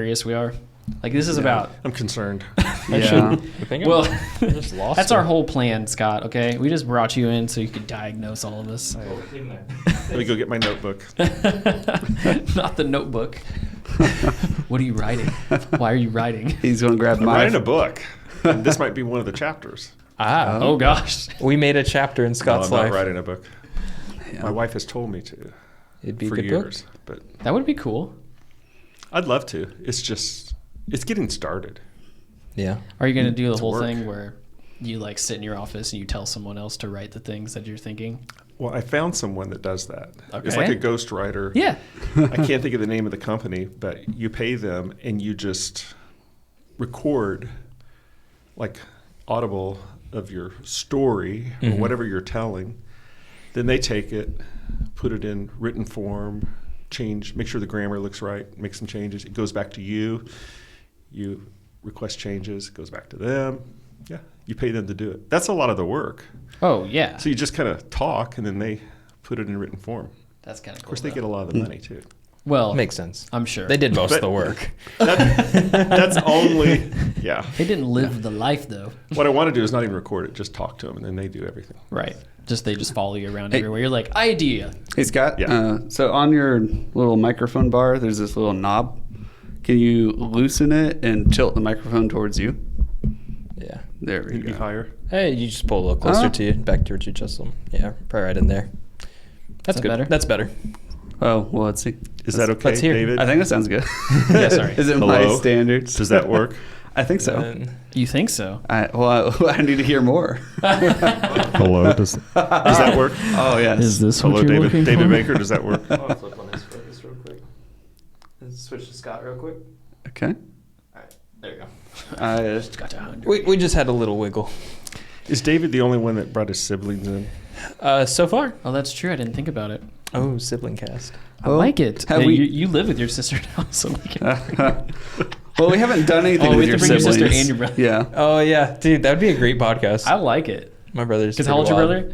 serious we are. Like, this is about... I'm concerned. Yeah. Well, just lost that's it. our whole plan, Scott, okay? We just brought you in so you could diagnose all of us. Let me go get my notebook. Not the notebook. What are you writing? Why are you writing? He's going to grab I'm my... writing a book. And this might be one of the chapters. Oh, gosh. We made a chapter in No, Scott's I'm not life. writing a book. Yeah. My wife has told me to It'd be a for good years. book. But That would be cool. I'd love to. It's getting started. Yeah. Are you going to do the It's whole work. thing where you, like, sit in your office and you tell someone else to write the things that you're thinking? Well, I found someone that does that. It's Okay. like a ghost writer. Yeah. I can't think of the name of the company, but you pay them and you just record like audible of your story or whatever you're telling. Then they take it, put it in written form, make sure the grammar looks right, make some changes. It goes back to you. You request changes, it goes back to them. Yeah, you pay them to do it. That's a lot of the work. Oh, yeah. So you just kind of talk and then they put it in written form. That's kind of cool. Of course, they get a lot of the money too. Well, Makes sense. I'm sure. They did most of But- the work. That's only, yeah. They didn't live the life, though. What I want to do is not even record it, just talk to them, and then they do everything. Right. They just follow you around Hey. everywhere. You're like, idea. Hey, Scott. Yeah. So on your little microphone bar, there's this little knob. Can you loosen it and tilt the microphone towards you? Yeah. There we Need to be go. higher. Hey, you just pull a little closer Huh? to you, back towards you, just some. Yeah, probably right in there. That's that good. better? That's better. Oh, well, let's see. Is that okay, let's hear. David? I think that sounds good. Yeah, sorry. Is it Hello? my standards? Does that work? I think so. And You think so? I need to hear more. Hello. Does that work? Oh, yes. Is this Hello, what you're David. looking David for? Baker. Does that work? I'll flip on this focus real quick. Let's switch to Scott real quick. Okay. All right, there you go. It's got to 100. We just had a little wiggle. Is David the only one that brought his siblings in? So far. Oh, that's true. I didn't think about it. Oh, sibling cast. I Well, like it. have Yeah, we- you live with your sister now, so like, Well, we haven't done anything Oh, we with have your to bring your siblings. sister and your brother. Yeah. Oh yeah, dude, that'd be a great podcast. I like it. My brother's. Because how old's your brother?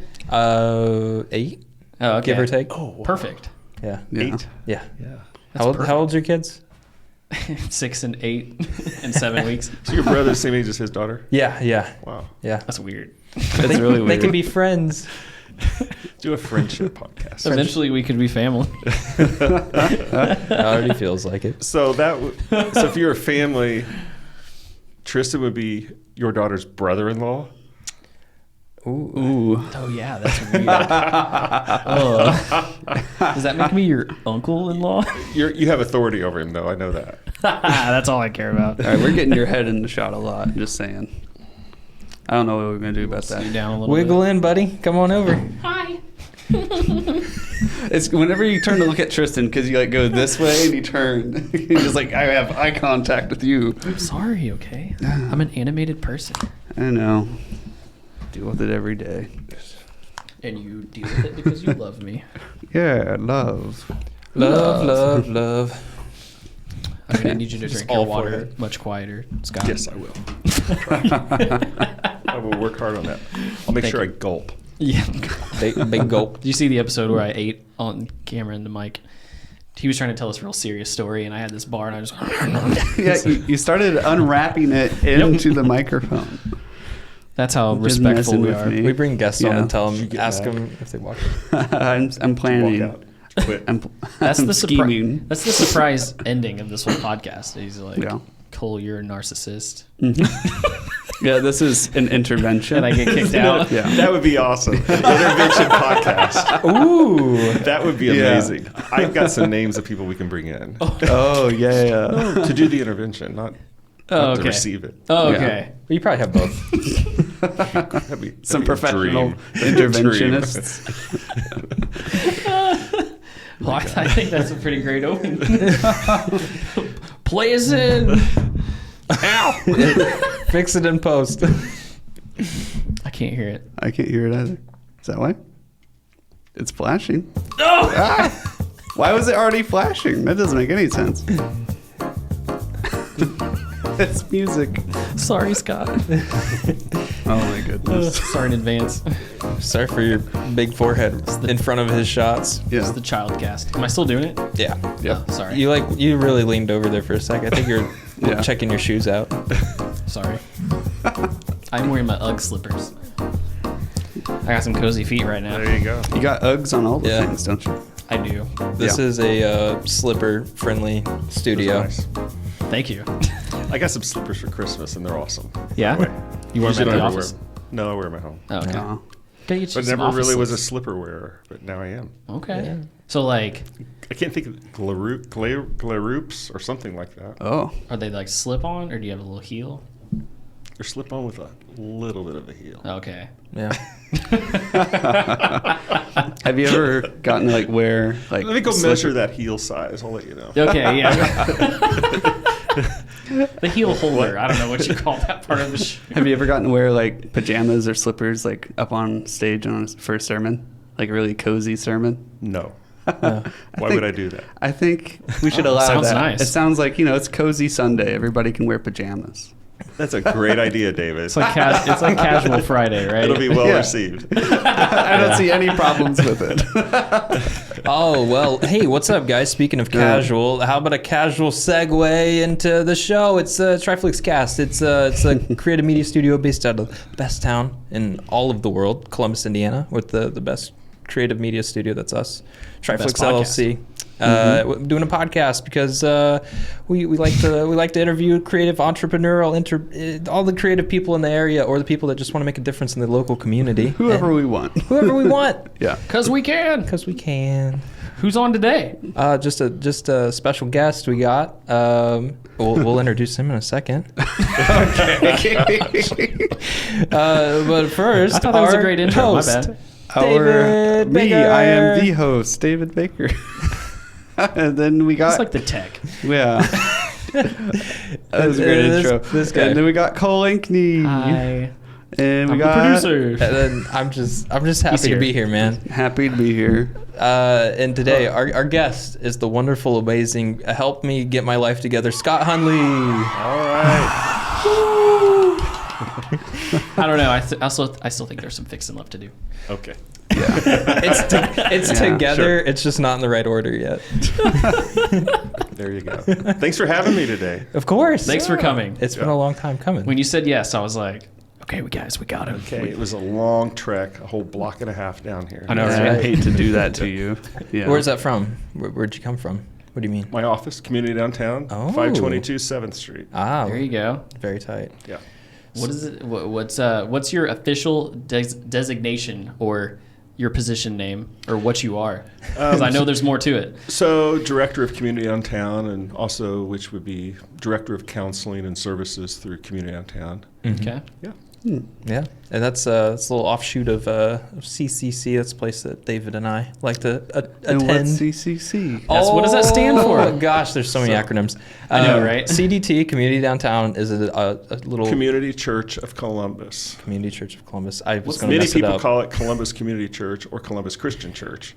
8, Oh, okay. give or take. Oh, Perfect. Yeah. Yeah. 8. Yeah. Yeah. How old's your kids? 6 and 8 and 7 weeks. So your brother's the same age as his daughter? Yeah. Wow. Yeah. That's weird. That's they, really They weird. can be friends. Do a friendship podcast. Eventually, we could be family. It already feels like it. So so if you're a family, Tristan would be your daughter's brother-in-law. Ooh. Ooh. Oh yeah, that's weird. Does that make me your uncle-in-law? You have authority over him, though. I know that. That's all I care about. All right, we're getting your head in the shot a lot. Just saying. I don't know what we're going to do about Sit you that. down a little Wiggle bit. in, buddy. Come on over. Hi. It's whenever you turn to look at Tristan, because you like go this way and you turn. You're just like, I have eye contact with you. I'm sorry, okay? I'm an animated person. I know. Deal with it every day. And you deal with it because you love me. Yeah, love. Love. I'm going to need you to Just drink your all for water it. much quieter, Scott. Yes, I will. I will work hard on that. I'll make Thank sure you. I gulp. Yeah. Big gulp. Did you see the episode where I ate on camera in the mic? He was trying to tell us a real serious story, and I had this bar, and I just... Yeah, you started unwrapping it into the microphone. That's how Just respectful messing we with are. me. We bring guests on Yeah. and tell Should them, get ask mad. them if they watch. I'm Walk planning. out. Quit. That's I'm the scheming. That's the surprise ending of this whole podcast. He's like, Yeah. Cole, you're a narcissist. Yeah, this is an intervention. And I get kicked out. Yeah. That would be awesome. Intervention podcast. Ooh. That would be Yeah. amazing. I've got some names of people we can bring in Oh, yeah. to do the intervention, not Oh, to okay. receive it. Oh, Yeah. okay. Well, you probably have both. That'd be Some that'd be a professional dream. interventionists. Well, I think that's a pretty great open. Play us in. Ow! Fix it in post. I can't hear it. I can't hear it either. Is that why? It's flashing. No! Ah! Why was it already flashing? That doesn't make any sense. It's music. Sorry, Scott. Oh my goodness. Sorry in advance. Sorry for your big forehead in front of his shots. It's Yeah. the child cast. Am I still doing it? Yeah. Yeah. Oh, sorry. You really leaned over there for a sec. I think you're Yeah. checking your shoes out. Sorry. I'm wearing my UGG slippers. I got some cozy feet right now. There you go. You got Uggs on all the Yeah. things, don't you? I do. This Yeah. is a slipper-friendly studio. Those are nice. Thank you. I got some slippers for Christmas, and they're awesome. Yeah? By the way. You wear them Usually at the don't ever office? wear 'em. No, I wear them at home. Oh, okay. No. Gotta get you But some never really office was a slips. slipper wearer, but now I am. Okay. Yeah. So, like, I can't think of Glaroops or something like that. Oh. are they like slip on or do you have a little heel? Or slip on with a little bit of a heel. Okay. Yeah. Have you ever gotten to like wear like? Let me go slipper- measure that heel size. I'll let you know. Okay, yeah. The heel holder. I don't know what you call that part of the shoe. Have you ever gotten to wear like pajamas or slippers like up on stage on for a sermon, like a really cozy sermon? No. Yeah. Why would I do that? I think we should allow sounds that. nice. It sounds like it's cozy Sunday. Everybody can wear pajamas. That's a great idea, David. It's like it's like casual Friday, right? It'll be well Yeah. received. I don't see any problems with it. Oh, well, hey, what's up, guys? Speaking of casual, how about a casual segue into the show? It's TRIFLIX Cast. It's a creative media studio based out of the best town in all of the world, Columbus, Indiana, with the best creative media studio. That's us, TRIFLIX Best podcast. LLC. Doing a podcast because we like to interview creative, entrepreneurial, all the creative people in the area or the people that just want to make a difference in the local community. Whoever we want. Whoever we want. Yeah. Because we can. Because we can. Who's on today? Just a special guest we got. We'll introduce him in a second. But first, I thought that was a our great intro. host, My bad. David Me, Baker. I am the host, David Baker. And then we got It's like the tech. yeah. That was a great intro. this guy. And then we got Cole Inkney. Hi. And we I'm the got producer. And then I'm just happy to here. be here, man. happy to be here. And today our guest is the wonderful, amazing, help me get my life together, Scott Hundley. All right. I don't know. I still think there's some fixing left to do. Okay. It's Yeah, together. sure. It's just not in the right order yet. There you go. Thanks for having me today. Of course. Thanks for coming. It's been a long time coming. When you said yes, I was like, okay, we got him. Okay. It was a long trek, a whole block and a half down here. I know, I right? hate to do that to you. Yeah. Where's that from? Where'd you come from? What do you mean? My office, community downtown, Oh. 522 7th Street. Ah, There you go. very tight. Yeah. What is it? What's your official designation or your position name or what you are? Because I know there's more to it. So, director of community downtown, and also which would be director of counseling and services through community downtown. Okay. Yeah. Yeah, and that's a little offshoot of CCC. That's a place that David and I like to And attend. what's CCC? Yes, what does that stand for? Oh, gosh, there's so many acronyms. I know, right? CDT, Community Downtown, is a little Community Church of Columbus. Community Church of Columbus. I was going to Many mess it people up. call it Columbus Community Church or Columbus Christian Church,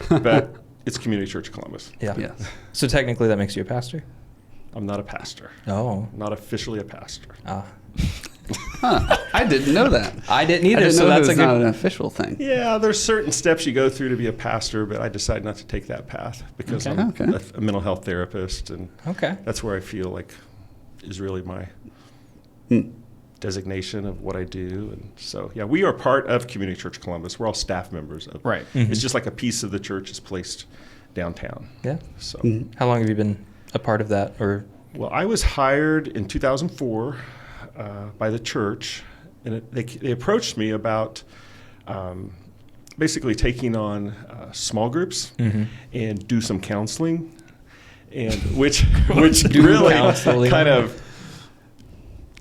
but it's Community Church of Columbus. Yeah. Yes. So technically, that makes you a pastor. I'm not a pastor. Oh. Not officially a pastor. Ah. Huh. I didn't know that. I didn't either. I didn't so know that's that a was not an good. official thing. Yeah, there's certain steps you go through to be a pastor, but I decided not to take that path because Okay. I'm Okay. a mental health therapist, and Okay. that's where I feel like is really my Hmm. designation of what I do. And so, yeah, we are part of Community Church Columbus. We're all staff members of. Right. Mhm. It's just like a piece of the church is placed downtown. Yeah. So, Mhm. How long have you been a part of that? Or well, I was hired in 2004 by the church, and they approached me about basically taking on small groups and do some counseling, and which Do really counseling. kind of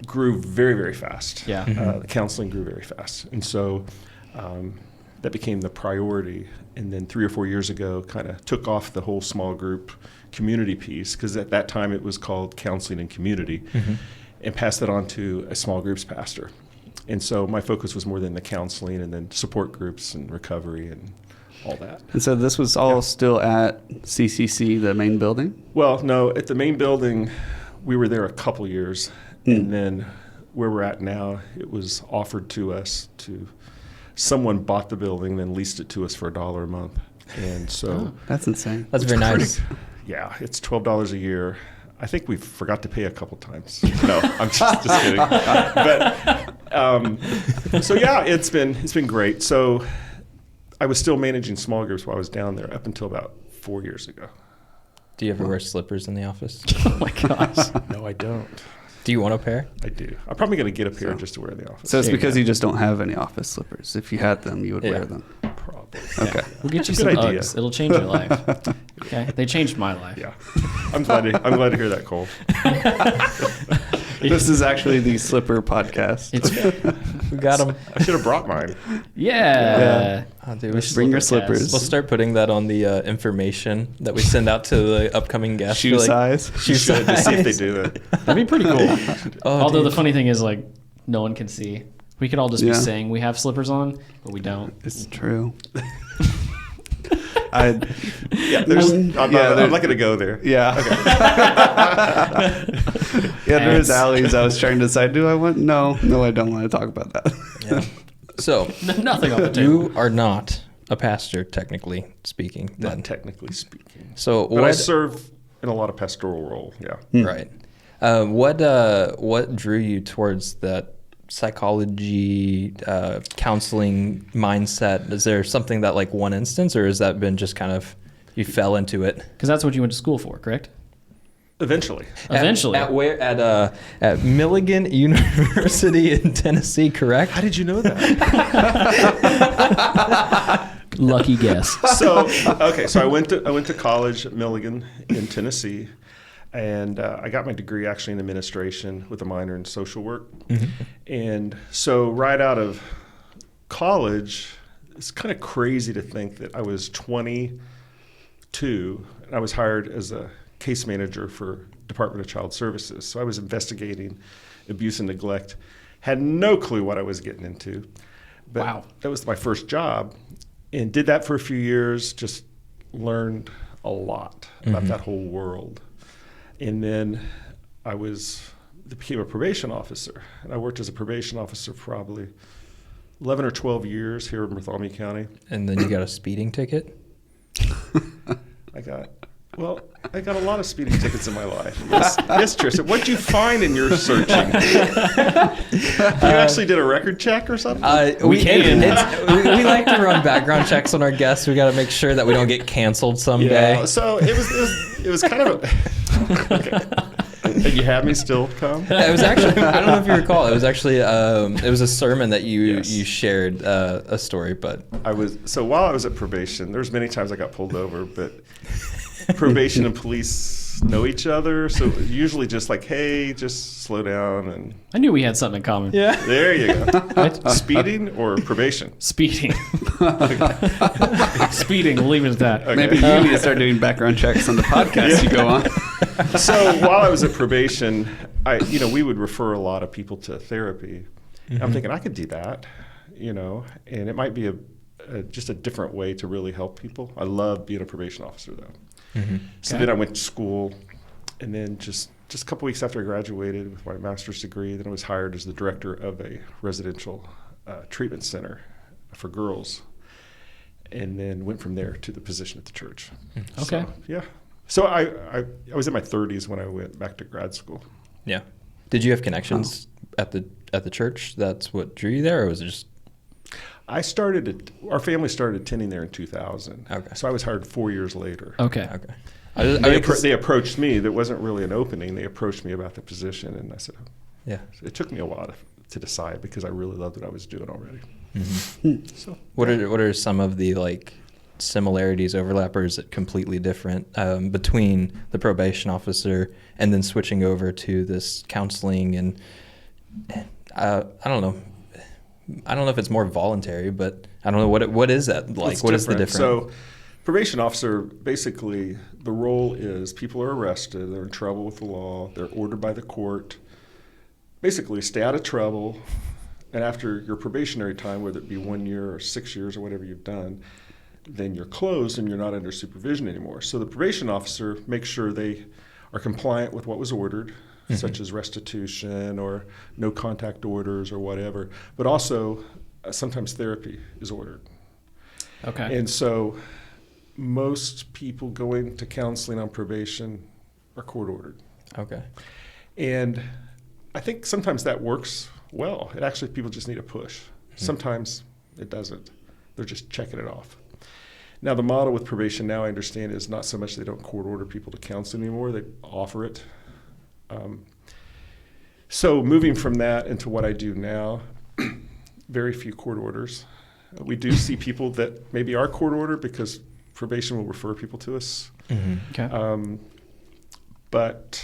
grew very, very fast. Yeah. The counseling grew very fast, and so that became the priority. And then 3 or 4 years ago, kind of took off the whole small group community piece, because at that time it was called counseling and community, and passed it on to a small groups pastor. And so my focus was more than the counseling, and then support groups and recovery and all that. And so this was all still at CCC, the main building? Well, no, at the main building, we were there a couple years, and then where we're at now, it was offered to us to someone bought the building, then leased it to us for $1 a month. And so That's insane. That's very nice. yeah, it's $12 a year. I think we forgot to pay a couple times. No, I'm just kidding. But so yeah, it's been great. So I was still managing small groups while I was down there up until about 4 years ago. Do you ever wear slippers in the office? Oh my gosh. No, I don't. Do you want a pair? I do. I'm probably going to get a pair just to wear in the office. So it's There you because go. you just don't have any office slippers. If you had them, you would wear them. Probably. Okay. We'll get you Good some idea. Uggs. It'll change your life. Okay. They changed my life. Yeah. I'm glad to hear that, Cole. This is actually the slipper podcast. It's We got them. I should have brought mine. yeah. Oh, dude, Bring your Slipper slippers. cast. we'll start putting that on the information that we send out to the upcoming guests. Shoe We're like, size. Shoe You should to see if they size. do it. That'd be pretty cool. Oh, Although dude. the funny thing is, like, no one can see. We could all just be Yeah. saying we have slippers on, but we don't. It's true. Yeah, I'm not going to go there. Yeah. Yeah, there's alleys. I was trying to decide, do I want? No, I don't want to talk about that. Yeah. So Nothing on the table. you are not a pastor, technically speaking. Then. Not technically speaking. So But I what? serve in a lot of pastoral role, yeah. Right. What drew you towards that psychology, counseling mindset? Is there something that, like, one instance, or has that been just kind of you fell into it? Because that's what you went to school for, correct? Eventually. Eventually. At where? At Milligan University in Tennessee, correct? How did you know that? Lucky guess. So I went to college at Milligan in Tennessee, and I got my degree actually in administration with a minor in social work. Mm-hmm. And so right out of college, it's kind of crazy to think that I was 22 and I was hired as a case manager for Department of Child Services. So I was investigating abuse and neglect, had no clue what I was getting into. But Wow. that was my first job, and did that for a few years, just learned a lot about that whole world. And then I became a probation officer, and I worked as a probation officer for probably 11 or 12 years here in Bartholomew County. And then you got a speeding ticket. I got a lot of speeding tickets in my life. Yes, Tristan. What'd you find in your searching? You actually did a record check or something? We like to run background checks on our guests. We got to make sure that we don't get canceled someday. Yeah. So it was kind of a. Okay. And you had me still come? It was actually, I don't know if you recall, it was actually, it was a sermon that you shared a story, but. While I was at probation, there was many times I got pulled over, but probation and police know each other, so usually just like, hey, just slow down, and I knew we had something in common. Yeah. there you go. Speeding or probation? Speeding. Speeding, we'll leave it at that. Okay. Maybe you need to start doing background checks on the podcast you go on. So while I was at probation, we would refer a lot of people to therapy. I'm thinking I could do that, and it might be just a different way to really help people. I love being a probation officer, though. So then I went to school, and then just a couple weeks after I graduated with my master's degree, then I was hired as the director of a residential treatment center for girls, and then went from there to the position at the church. Okay. So, yeah. So I was in my 30s when I went back to grad school. Yeah. Did you have connections at the church? That's what drew you there, or was it just? Our family started attending there in 2000. Okay. So I was hired 4 years later. Okay. Okay. They approached me. There wasn't really an opening. They approached me about the position, and I said, Yeah. it took me a while to decide because I really loved what I was doing already. So What are some of the, like, similarities, overlap, or is it completely different between the probation officer and then switching over to this counseling and I don't know. I don't know if it's more voluntary, but I don't know what is that like? It's what is the different. difference? So probation officer, basically the role is people are arrested, they're in trouble with the law, they're ordered by the court, basically stay out of trouble, and after your probationary time, whether it be 1 year or 6 years or whatever you've done, then you're closed and you're not under supervision anymore. So the probation officer makes sure they are compliant with what was ordered, such as restitution or no contact orders or whatever, but also sometimes therapy is ordered. Okay. And so most people going to counseling on probation are court ordered. Okay. And I think sometimes that works well. It actually, people just need a push. Sometimes it doesn't. They're just checking it off. Now, the model with probation now, I understand, is not so much they don't court order people to counseling anymore. They offer it. So moving from that into what I do now, very few court orders. We do see people that maybe are court ordered because probation will refer people to us. Okay. But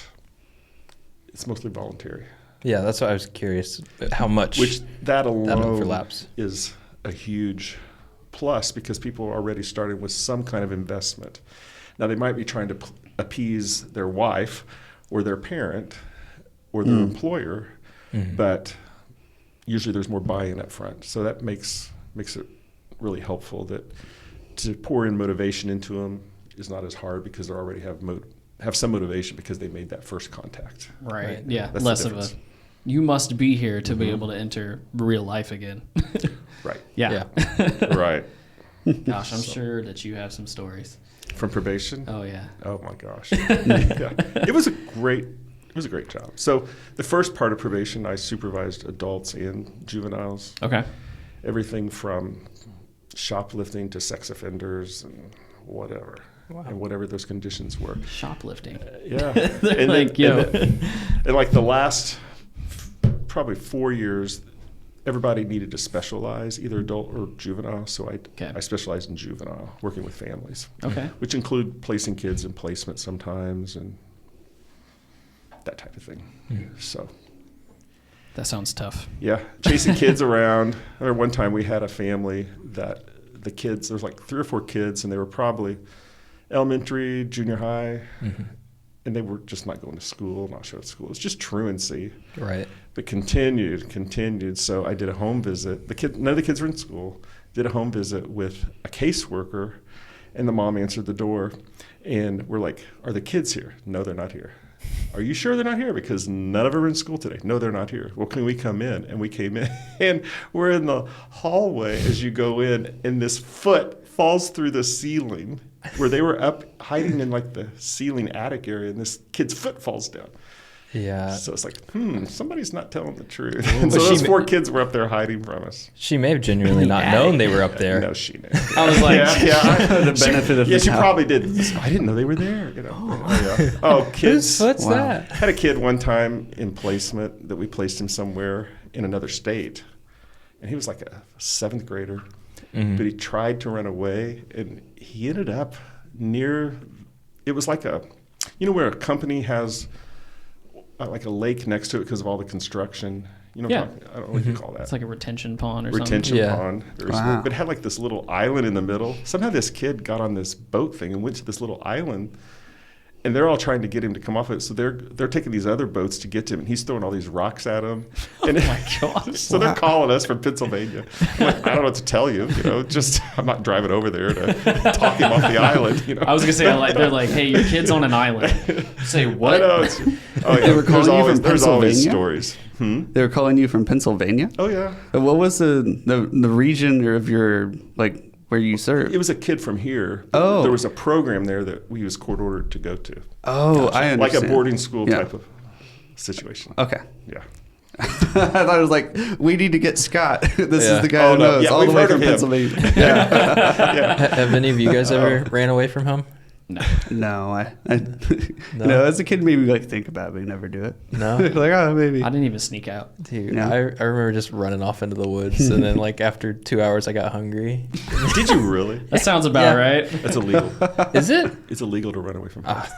it's mostly voluntary. Yeah, that's why I was curious how much Which that alone overlaps. is a huge plus because people are already starting with some kind of investment. Now, they might be trying to appease their wife or their parent or their employer, but usually there's more buy-in up front. So that makes it really helpful that to pour in motivation into them is not as hard because they already have some motivation because they made that first contact. Right. Yeah. That's Less the of a, difference. you must be here to be able to enter real life again. Right. Yeah. Right. Gosh, I'm sure that you have some stories. From probation? Oh yeah. Oh my gosh. Yeah. It was a great job. So the first part of probation, I supervised adults and juveniles. Okay. Everything from shoplifting to sex offenders and whatever. Wow. And whatever those conditions were. Shoplifting. Yeah. They're and like, and like the last probably 4 years, everybody needed to specialize, either adult or juvenile. So I specialized in juvenile, working with families. Okay. Which include placing kids in placement sometimes and that type of thing. So That sounds tough. yeah, chasing kids around. I remember one time we had a family that the kids, there was like 3 or 4 kids, and they were probably elementary, junior high, and they were just not going to school, not showing up at school. It was just truancy. Right. But continued. So I did a home visit. None of the kids were in school. Did a home visit with a caseworker, and the mom answered the door, and we're like, "Are the kids here?" "No, they're not here." "Are you sure they're not here?" "Because none of them are in school today." "No, they're not here." "Well, can we come in?" And we came in, and we're in the hallway as you go in, and this foot falls through the ceiling where they were up hiding in like the ceiling attic area, and this kid's foot falls down. Yeah. So it's like, somebody's not telling the truth. Well, And so those she- 4 kids were up there hiding from us. She may have genuinely not known they were up there. No, she knew. I was like, The benefit of Yeah, the she doubt. probably did. I didn't know they were there. You know. Oh, yeah. Oh, kids. What's Wow. that? Had a kid one time in placement that we placed him somewhere in another state, and he was like a 7th grader, but he tried to run away, and he ended up near. It was like where a company has like a lake next to it because of all the construction. You know, Yeah. I don't know what you call that. it's like a retention pond or Retention Yeah. pond. Wow. But it had like this little island in the middle. Somehow this kid got on this boat thing and went to this little island, and they're all trying to get him to come off it. So they're taking these other boats to get to him, and he's throwing all these rocks at him. And Oh my gosh. so they're calling us from Pennsylvania. I'm like, I don't know what to tell you. You know, just I'm not driving over there to talk him off the island. You know, I was gonna say, they're like, hey, your kid's on an island. Say what? I know. Oh yeah, They were calling you from there's always Pennsylvania? stories. They were calling you from Pennsylvania? Oh yeah. What was the region of your, like, where you served? It was a kid from here. Oh. There was a program there that we was court ordered to go to. Oh, I understand. Like a boarding school Yeah. type of situation. Okay. Yeah. I thought it was like, we need to get Scott. This Yeah. is the guy who knows Yeah, all the we've way heard from of him. Pennsylvania. Yeah. Have any of you guys ever ran away from home? No, I you know, as a kid, maybe like think about it, but you never do it. No? Like, oh, maybe. I didn't even sneak out. Dude, No. I remember just running off into the woods, and then like after 2 hours, I got hungry. Did you really? That sounds about Yeah. right. That's illegal. Is it? It's illegal to run away from home. Ah,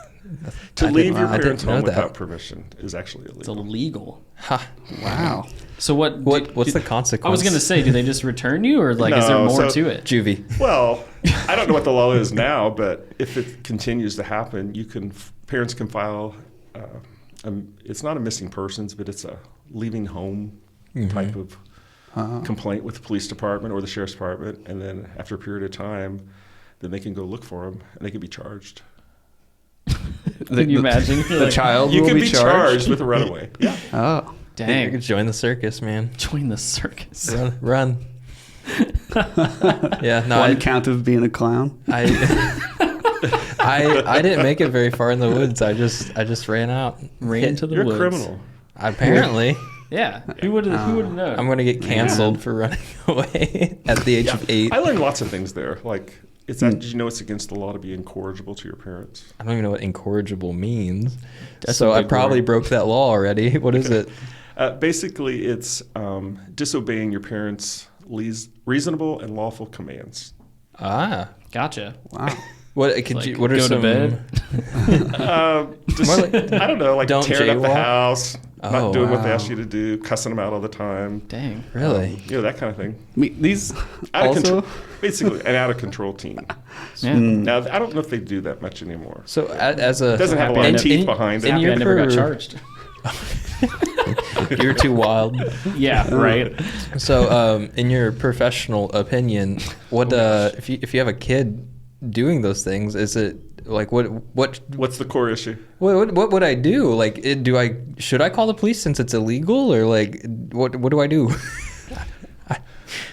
To I leave didn't- your I didn't parents' know home that. without permission is actually It's illegal. illegal. ha. Wow. So What's the consequence? I was gonna say, do they just return you, or like, is there No, more so- to it? Juvie. Well, I don't know what the law is now, but if it continues to happen, parents can file. It's not a missing persons, but it's a leaving home type of complaint with the police department or the sheriff's department, and then after a period of time, then they can go look for them and they can be charged. Can you imagine? The child You will can be be charged with a runaway. Yeah. Oh. You Dang. could join the circus, man. Join the circus. Run. Yeah, no, One count of being a clown. I didn't make it very far in the woods. I just ran out. Ran into the You're woods. a criminal. Apparently, Yeah. Who would have known? I'm gonna get canceled for running away at the age of 8. I learned lots of things there. Like, did you know it's against the law to be incorrigible to your parents? I don't even know what incorrigible means. That's So a I big probably word. broke that law already. What is it? Basically, it's disobeying your parents' reasonable and lawful commands. Ah, Gotcha. Wow. what could Like, you? What are go to some? bed? Just, More like- I don't know, like don't tearing up the jaywalk? house, Oh, not doing what they wow. ask you to do, cussing them out all the time. Dang. Really? That kind of thing. I mean, these Out of also. control, basically, an out of control teen. Yeah. Now, I don't know if they do that much anymore. So as a It doesn't have a lot In- of teeth behind in it. your I never got per- charged. You're too wild. Yeah. Right. So, in your professional opinion, what if you have a kid doing those things, is it like what What's the core issue? what would I do? Like, should I call the police since it's illegal, or like what do I do?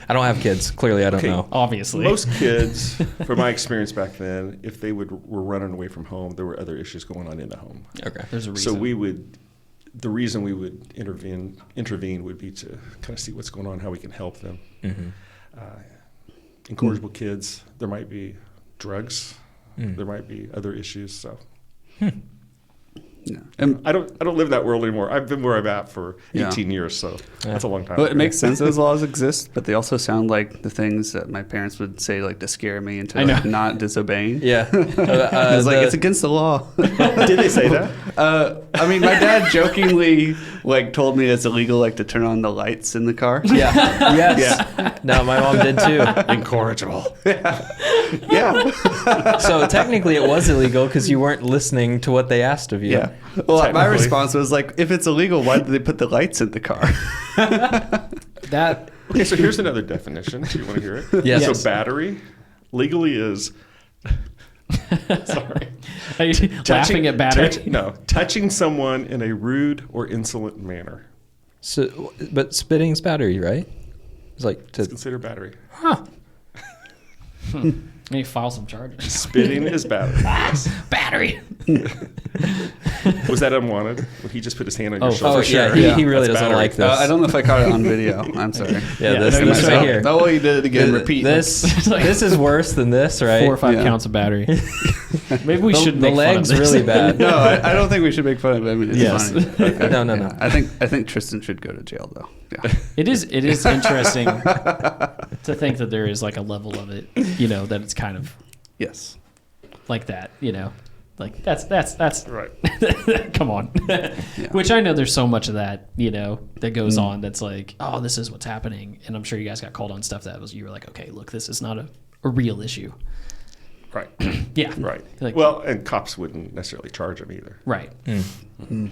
I don't have kids. Clearly, I don't Okay. know. Obviously. Most kids, from my experience back then, if they were running away from home, there were other issues going on in the home. Okay. There's a reason. So the reason we would intervene would be to kind of see what's going on, how we can help them. Mm-hmm. Incorrigible kids, there might be drugs, Mm. there might be other issues. So Yeah. And I don't live that world anymore. I've been where I'm at for Yeah. 18 years, so that's a long time. well, it ago. makes sense those laws exist, but they also sound like the things that my parents would say, like, to scare me into I know. like, not disobeying. Yeah. It's like it's against the law. Did they say that? I mean, my dad jokingly like told me it's illegal, like, to turn on the lights in the car. Yeah. Yes. No, my mom did too. Incorrigible. Yeah. So technically, it was illegal because you weren't listening to what they asked of you. Yeah. Well, my Technically. response was like, if it's illegal, why did they put the lights in the car? that. Okay, so here's another definition. Do you want to hear it? Yes. So battery legally is. Sorry. Are you laughing at battery? Touching someone in a rude or insolent manner. So, but spitting's battery, right? It's like It's to. considered battery. Huh. Maybe file some charges. Spitting is battery. Yes. Battery. Was that unwanted? Would he just put his hand on your Oh, shoulder? Oh yeah, sure. he really That's doesn't battery. like this. I don't know if I caught it on video. I'm sorry. Yeah, this no, right no. here. Oh, well, you did it again. Repeat. This Like- this is worse than this, right? 4 or 5 Yeah. counts of battery. Maybe we The- should the make leg's fun of this. really bad. No, I don't think we should make fun of him. It's Yes. funny. Okay. No. Yeah. I think Tristan should go to jail though. Yeah. It is interesting to think that there is like a level of it, that it's kind of Yes. like that, like that's Right. come on. Which I know there's so much of that, that goes on that's like, oh, this is what's happening. And I'm sure you guys got called on stuff that was, you were like, okay, look, this is not a real issue. Right. Yeah. Right. Like- Well, and cops wouldn't necessarily charge him either. Right. Mm.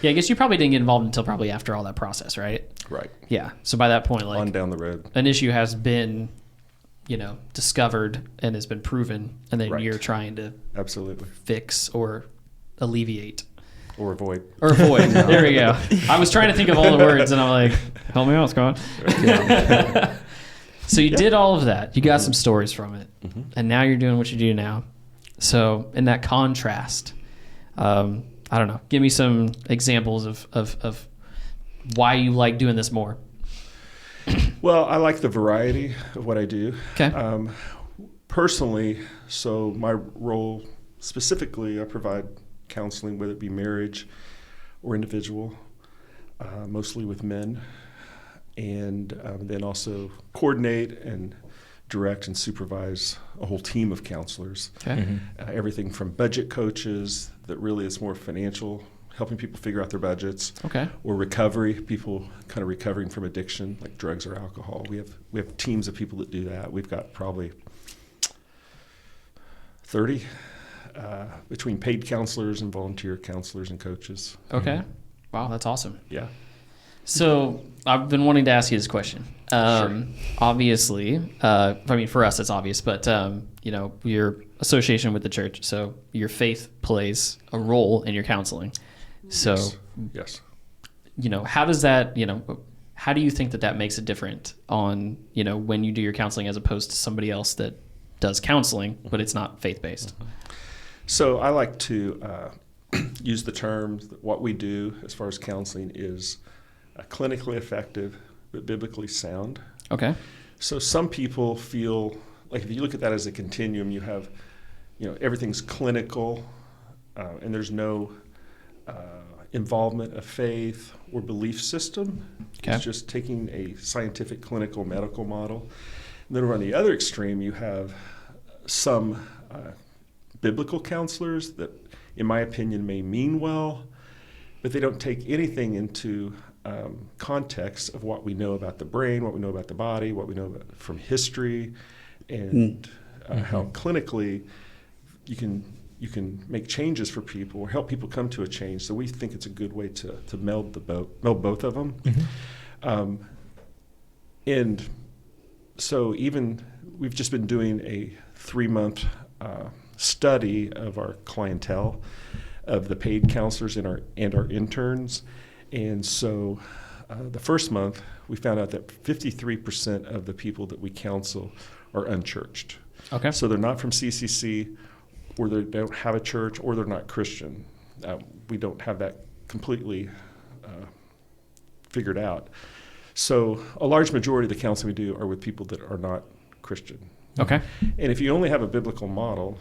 Yeah, I guess you probably didn't get involved until probably after all that process, right? Right. Yeah. So by that point, like On down the road. an issue has been, discovered and has been proven, and then Right. you're trying to Absolutely. fix or alleviate Or avoid. or avoid. There we go. I was trying to think of all the words, and I'm like, help me out, Scott. So you did all of that. You got some stories from it, and now you're doing what you do now. So in that contrast, I don't know. Give me some examples of why you like doing this more. Well, I like the variety of what I do. Okay. Personally, so my role specifically, I provide counseling, whether it be marriage or individual, mostly with men, and then also coordinate and direct and supervise a whole team of counselors. Okay. Everything from budget coaches, that really is more financial, helping people figure out their budgets, Okay. or recovery, people kind of recovering from addiction, like drugs or alcohol. We have teams of people that do that. We've got probably 30 between paid counselors and volunteer counselors and coaches. Okay. Wow, that's awesome. Yeah. So I've been wanting to ask you this question. Obviously, for us it's obvious, but your association with the church, so your faith plays a role in your counseling. So Yes. how does that How do you think that makes it different on, when you do your counseling as opposed to somebody else that does counseling, but it's not faith-based? So I like to use the term that what we do as far as counseling is clinically effective but biblically sound. Okay. So some people feel like if you look at that as a continuum, you have, everything's clinical and there's no involvement of faith or belief system. Okay. It's just taking a scientific, clinical, medical model. And then on the other extreme, you have some biblical counselors that, in my opinion, may mean well, but they don't take anything into context of what we know about the brain, what we know about the body, what we know about from history, and how clinically you can make changes for people or help people come to a change. So we think it's a good way to meld both of them. And so even we've just been doing a 3-month study of our clientele, of the paid counselors and our interns. And so the first month, we found out that 53% of the people that we counsel are unchurched. Okay. So they're not from CCC, or they don't have a church, or they're not Christian. We don't have that completely figured out. So a large majority of the counseling we do are with people that are not Christian. Okay. And if you only have a biblical model,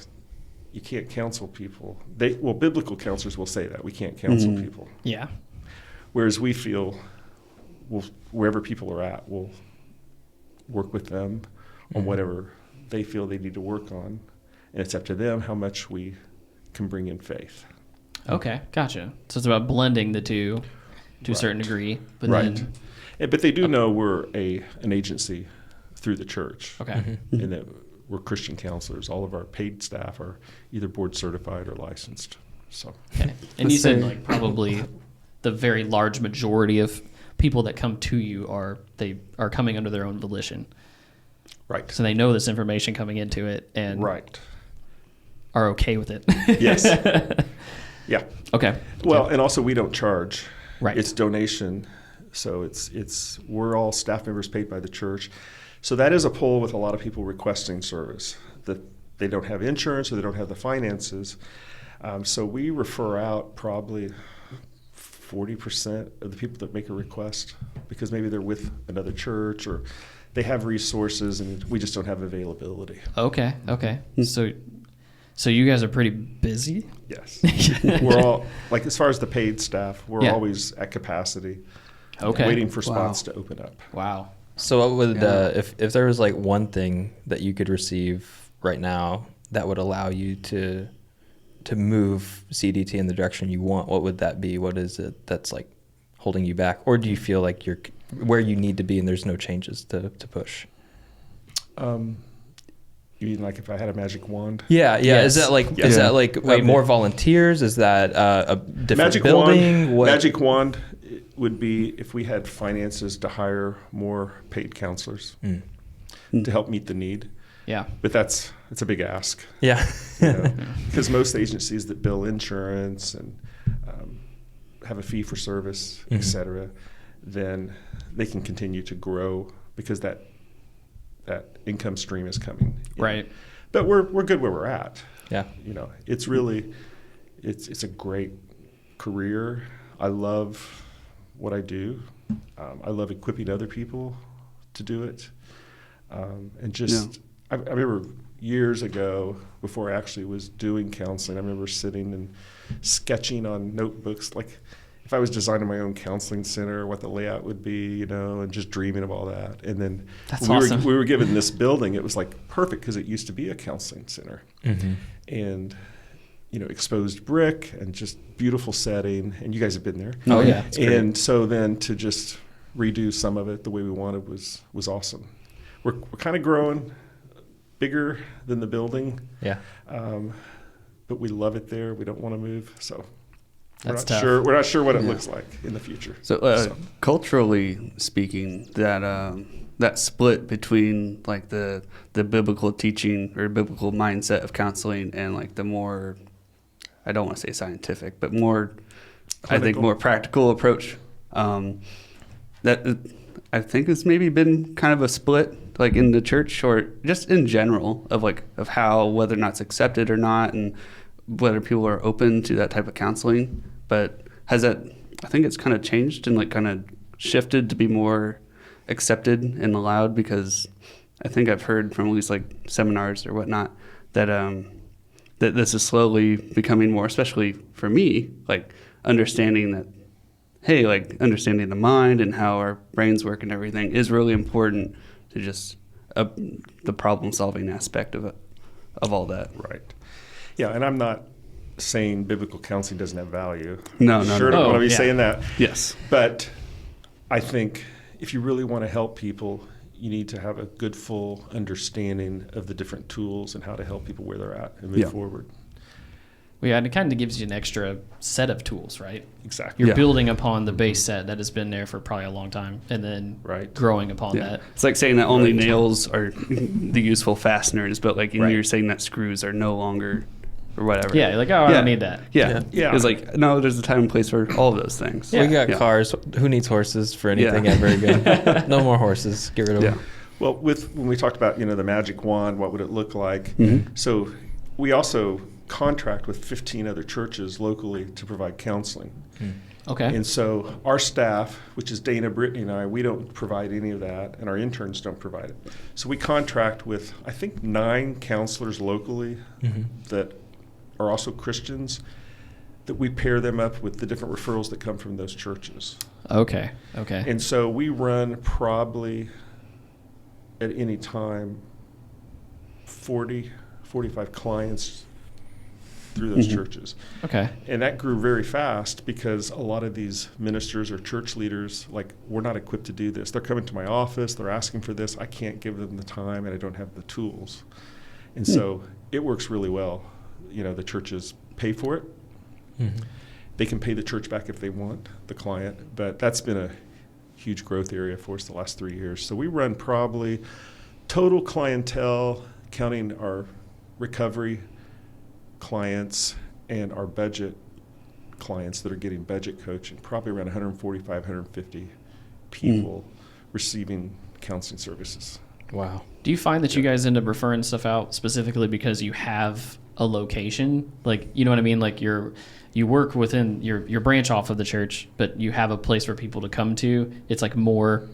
you can't counsel people. Biblical counselors will say that. We can't counsel people. Yeah. Whereas we feel wherever people are at, we'll work with them on whatever they feel they need to work on. And it's up to them how much we can bring in faith. Okay, gotcha. So it's about blending the two to a certain degree. But then, But they do know we're an agency through the church. Okay. And that we're Christian counselors. All of our paid staff are either board certified or licensed. So. Okay. And you said probably the very large majority of people that come to you are coming under their own volition. Right. So they know this information coming into it and are okay with it. Yes. Yeah. Okay. Well, and also we don't charge. Right. It's donation. So we're all staff members paid by the church. So that is a pull with a lot of people requesting service, that they don't have insurance or they don't have the finances. So we refer out probably 40% of the people that make a request because maybe they're with another church or they have resources and we just don't have availability. Okay. So you guys are pretty busy? Yes. We're all, as far as the paid staff, we're always at capacity. Okay. Waiting for spots to open up. Wow. So what would if there was one thing that you could receive right now that would allow you to move CDT in the direction you want, what would that be? What is it that's holding you back? Or do you feel like you're where you need to be and there's no changes to push? You mean if I had a magic wand? Yeah. Yes. Is that more volunteers? Is that a different building? Magic wand would be if we had finances to hire more paid counselors to help meet the need. Yeah. But that's a big ask. Yeah. Because most agencies that bill insurance and have a fee for service, et cetera, then they can continue to grow because that income stream is coming in. Right. But we're good where we're at. Yeah. It's really it's a great career. I love what I do. I love equipping other people to do it. And just I remember years ago, before I actually was doing counseling, I remember sitting and sketching on notebooks, if I was designing my own counseling center, what the layout would be, and just dreaming of all that. And then when we were given this building, it was perfect because it used to be a counseling center. And, exposed brick and just beautiful setting. And you guys have been there. Oh, yeah. And so then to just redo some of it the way we wanted was awesome. We're kind of growing bigger than the building. Yeah. But we love it there. We don't want to move. So That's tough. We're not sure what it looks like in the future. So culturally speaking, that split between the biblical teaching or biblical mindset of counseling and the more, I don't want to say scientific, but more, clinical. I think more practical approach. That I think it's maybe been kind of a split, like in the church or just in general, of how whether or not it's accepted or not, and whether people are open to that type of counseling. But has that? I think it's kind of changed and like kind of shifted to be more accepted and allowed, because I think I've heard from at least like seminars or whatnot that that this is slowly becoming more, especially for me, like understanding that, hey, like understanding the mind and how our brains work and everything is really important to just the problem solving aspect of it, of all that. Right. Yeah, and I'm not saying biblical counseling doesn't have value. No, Sure don't want to be saying that. Yes. But I think if you really want to help people, you need to have a good, full understanding of the different tools and how to help people where they're at and move forward. Well, yeah, and it kind of gives you an extra set of tools, right? Exactly. You're building upon the base set that has been there for probably a long time, and then growing upon that. It's like saying that only nails are the useful fasteners, but like you're saying that screws are no longer or whatever. Yeah, you're like, I don't need that. Yeah. It's like, no, there's a time and place for all of those things. We got cars. Who needs horses for anything ever again? No more horses. Get rid of them. Well, when we talked about, the magic wand, what would it look like? So we also contract with 15 other churches locally to provide counseling. Okay. And so our staff, which is Dana, Brittany, and I, we don't provide any of that, and our interns don't provide it. So we contract with, I think, 9 counselors locally that are also Christians, that we pair them up with the different referrals that come from those churches. Okay. And so we run probably at any time 40, 45 clients through those churches. Okay. And that grew very fast because a lot of these ministers or church leaders, like, we're not equipped to do this. They're coming to my office, they're asking for this. I can't give them the time and I don't have the tools. And so it works really well. The churches pay for it. They can pay the church back if they want, the client, but that's been a huge growth area for us the last 3 years. So we run probably total clientele, counting our recovery clients and our budget clients that are getting budget coaching, probably around 145, 150 people receiving counseling services. Wow. Do you find that you guys end up referring stuff out specifically because you have a location? Like, you know what I mean? Like you work within your branch off of the church, but you have a place for people to come to. It's like more,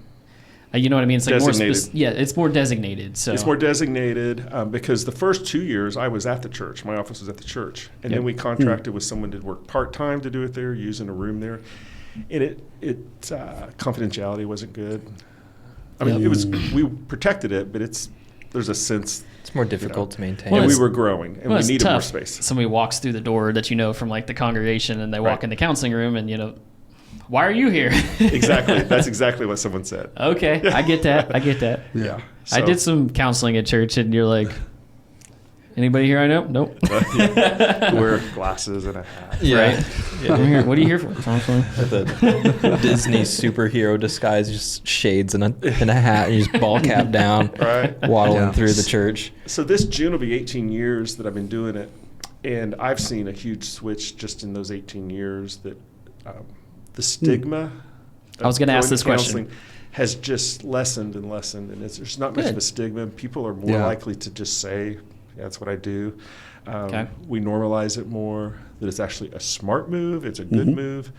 you know what I mean? It's like designated. more, it's more designated. So it's more designated because the first 2 years I was at the church. My office was at the church. And then we contracted with someone to work part-time to do it there, using a room there. And confidentiality wasn't good. I mean, we protected it, but there's a sense. It's more difficult to maintain. Well, and we were growing, and we needed tough. more space. Somebody walks through the door that from like the congregation, and they walk in the counseling room, and why are you here? Exactly. That's exactly what someone said. Okay, I get that. Yeah. I did some counseling at church, and you're like, anybody here I know? Nope. Wear glasses and a hat. Right? I'm here. What are you here for? Counseling. The Disney superhero disguise, just shades and a hat, and you just ball cap down, waddling through the church. So this June will be 18 years that I've been doing it, and I've seen a huge switch just in those 18 years that the stigma. I was going to ask this question. Has just lessened and lessened, and there's not much of a stigma. People are more likely to just say, yeah, that's what I do. We normalize it more, that it's actually a smart move, it's a good move.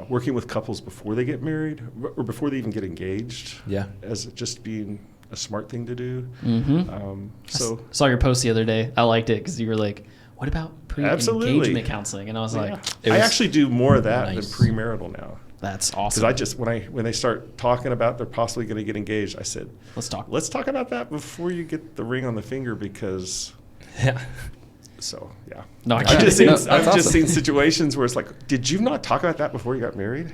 Working with couples before they get married or before they even get engaged, as just being a smart thing to do. So saw your post the other day. I liked it because you were like, what about pre-engagement counseling? And I was like, I actually do more of that than premarital now. That's awesome. Because I just when they start talking about they're possibly going to get engaged, I said, Let's talk about that before you get the ring on the finger, because So yeah. No, I've just seen situations where it's like, did you not talk about that before you got married?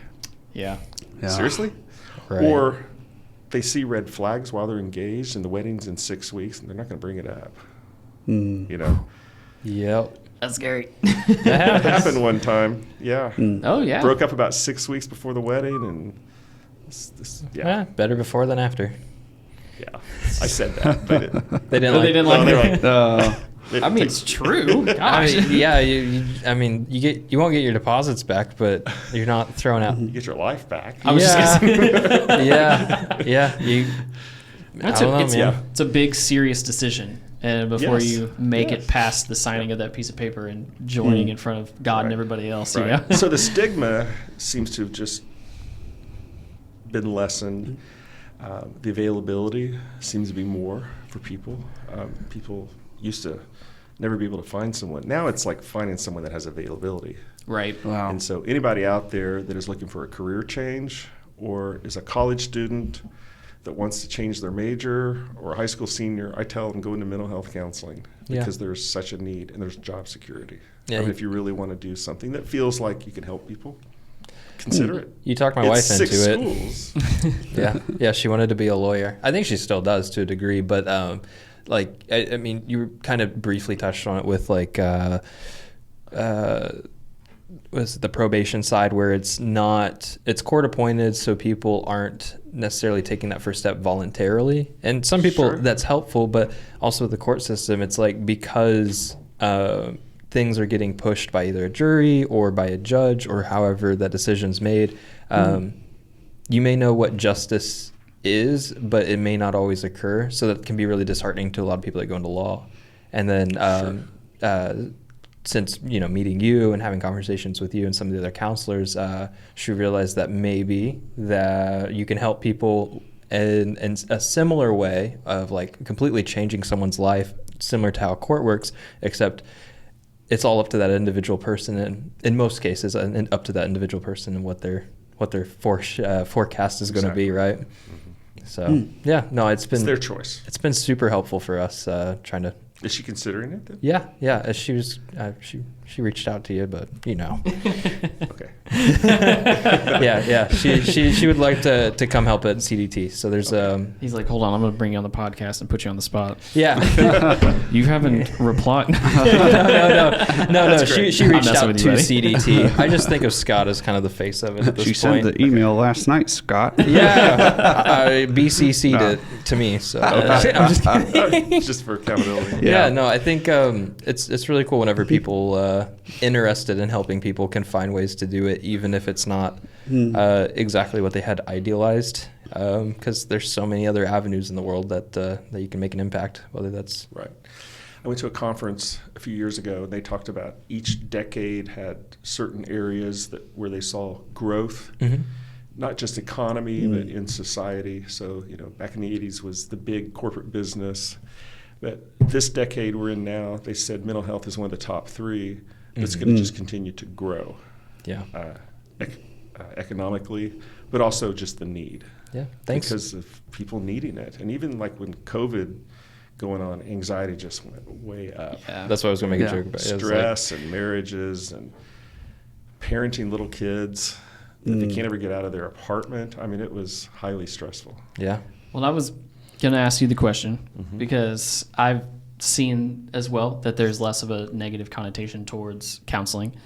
Yeah. Seriously? Right. Or they see red flags while they're engaged and the wedding's in 6 weeks and they're not going to bring it up. Yep. That's scary. That happened one time. Yeah. Oh, yeah. Broke up about 6 weeks before the wedding, and better before than after. Yeah. I said that, but they didn't like it. it. I mean, it's true. I Gosh. mean, yeah, you won't get your deposits back, but you're not throwing out. You get your life back. I was just gonna yeah. It's I don't know, man. it's a big, serious decision. And before Yes. you make Yes. it past the signing of that piece of paper and joining in front of God and Right. everybody else, Right. you know? So the stigma seems to have just been lessened. The availability seems to be more for people. People used to never be able to find someone. Now it's like finding someone that has availability. Right. Wow. And so anybody out there that is looking for a career change or is a college student that wants to change their major or a high school senior, I tell them go into mental health counseling Yeah. because there's such a need and there's job security. Yeah, I mean, you- if you really want to do something that feels like you can help people, consider it. You talked my It's wife into 6 it. schools. Yeah, she wanted to be a lawyer. I think she still does to a degree, but I mean, you kind of briefly touched on it with was the probation side where it's court appointed, so people aren't necessarily taking that first step voluntarily. And some people Sure. that's helpful, but also the court system, it's like because things are getting pushed by either a jury or by a judge or however that decision's made. You may know what justice is, but it may not always occur. So that can be really disheartening to a lot of people that go into law. And then since meeting you and having conversations with you and some of the other counselors, she realized that maybe that you can help people in a similar way of like completely changing someone's life, similar to how court works, except it's all up to that individual person, and in most cases, and up to that individual person and what their forecast is going to be, right? Mm-hmm. So it's It's been their choice. it's been super helpful for us trying to. Is she considering it then? Yeah. She was she reached out to you, but Okay. yeah. She would like to come help at CDT. So there's He's like, hold on, I'm going to bring you on the podcast and put you on the spot. yeah. You haven't replied. No. That's great. She I'm reached messing out with to you, buddy. CDT. I just think of Scott as kind of the face of it at this She point. sent the email last night, Scott. Yeah, I BCC'd it to me. So I'm just kidding. Just for accountability. Yeah, no, I think it's really cool whenever people interested in helping people can find ways to do it, even if it's not exactly what they had idealized. Because there's so many other avenues in the world that you can make an impact, whether that's Right. I went to a conference a few years ago, and they talked about each decade had certain areas where they saw growth, not just economy, but in society. So, back in the 80s was the big corporate business. But this decade we're in now, they said mental health is one of the top 3 that's going to just continue to grow. yeah. Economically, but also just the need. Yeah, thanks. Because of people needing it. And even like when COVID going on, anxiety just went way up. Yeah. That's what I was going to make a Yeah. joke about. It was Stress and marriages and parenting little kids that they can't ever get out of their apartment. I mean, it was highly stressful. yeah. Well, I was going to ask you the question because I've seen as well that there's less of a negative connotation towards counseling.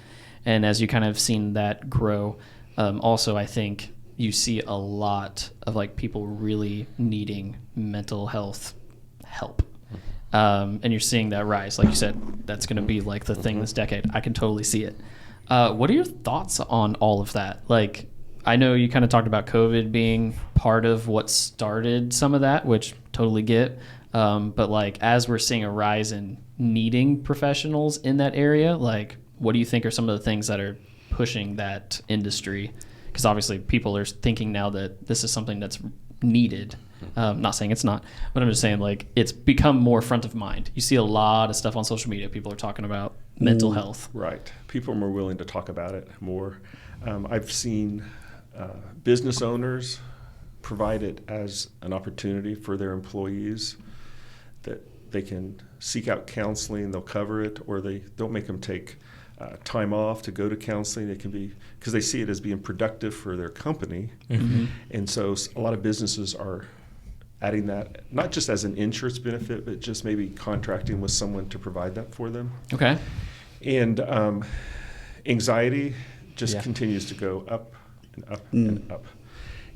And as you kind of seen that grow, also I think you see a lot of like people really needing mental health help. And you're seeing that rise. Like you said, that's going to be like the thing this decade. I can totally see it. What are your thoughts on all of that? Like, I know you kind of talked about COVID being part of what started some of that, which totally get. But like, as we're seeing a rise in needing professionals in that area, like, what do you think are some of the things that are pushing that industry? Because obviously people are thinking now that this is something that's needed. Not saying it's not, but I'm just saying like it's become more front of mind. You see a lot of stuff on social media. People are talking about mental health. Right. People are more willing to talk about it more. I've seen business owners provide it as an opportunity for their employees that they can seek out counseling, they'll cover it, or they don't make them take time off to go to counseling. It can be because they see it as being productive for their company. And so a lot of businesses are adding that, not just as an insurance benefit, but just maybe contracting with someone to provide that for them. Okay. And anxiety just continues to go up and up and up.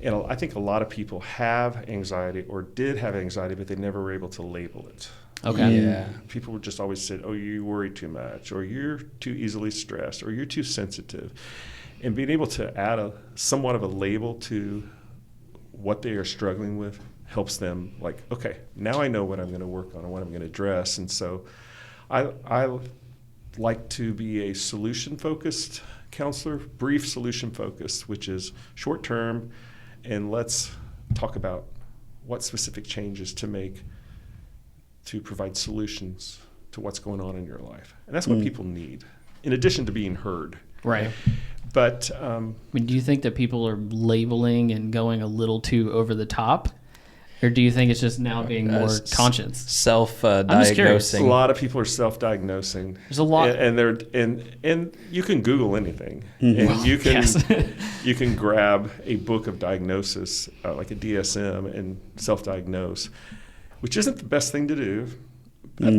And I think a lot of people have anxiety or did have anxiety, but they never were able to label it. Okay. Yeah. People would just always say, oh, you worry too much, or you're too easily stressed, or you're too sensitive. And being able to add somewhat of a label to what they are struggling with helps them, like, okay, now I know what I'm going to work on and what I'm going to address. And so I like to be a solution-focused counselor, brief solution-focused, which is short-term, and let's talk about what specific changes to make to provide solutions to what's going on in your life. And that's what people need, in addition to being heard. Right. But I mean, do you think that people are labeling and going a little too over the top? Or do you think it's just now being more conscious? Self-diagnosing. a lot of people are self-diagnosing. There's a lot. And you can Google anything. And you can you can grab a book of diagnosis, like a DSM, and self-diagnose, which isn't the best thing to do. But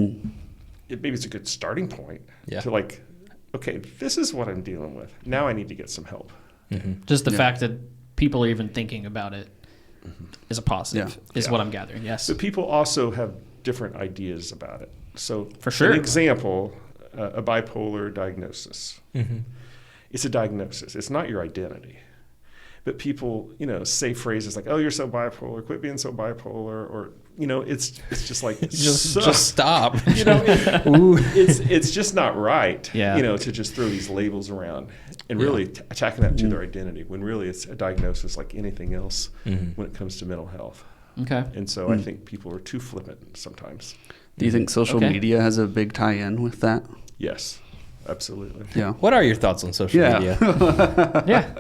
maybe it's a good starting point to, like, okay, this is what I'm dealing with. Now I need to get some help. Just the fact that people are even thinking about it is a positive, is what I'm gathering. Yes. But people also have different ideas about it. So, For sure. an example, a bipolar diagnosis. It's a diagnosis. It's not your identity. But people, say phrases like, "Oh, you're so bipolar. Quit being so bipolar," or it's just like just stop. It's just not right. Yeah. To just throw these labels around and really attacking that to their identity, when really it's a diagnosis like anything else when it comes to mental health. Okay. And so I think people are too flippant sometimes. Do you think social media has a big tie-in with that? Yes, absolutely. Yeah. What are your thoughts on social media? Yeah.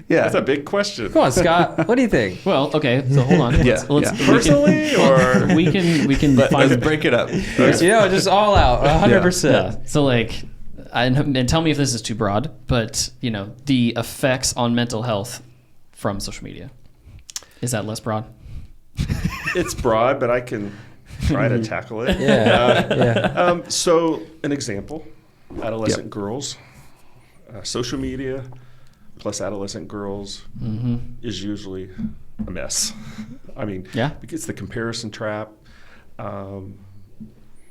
That's a big question. Come on, Scott. What do you think? Well, okay. So hold on. Let's Personally, or we can Let's find break it up. Just all out, 100%. Yeah. So like, and tell me if this is too broad, but the effects on mental health from social media, is that less broad? It's broad, but I can try to tackle it. So an example, adolescent girls, social media plus adolescent girls is usually a mess. I mean, because the comparison trap.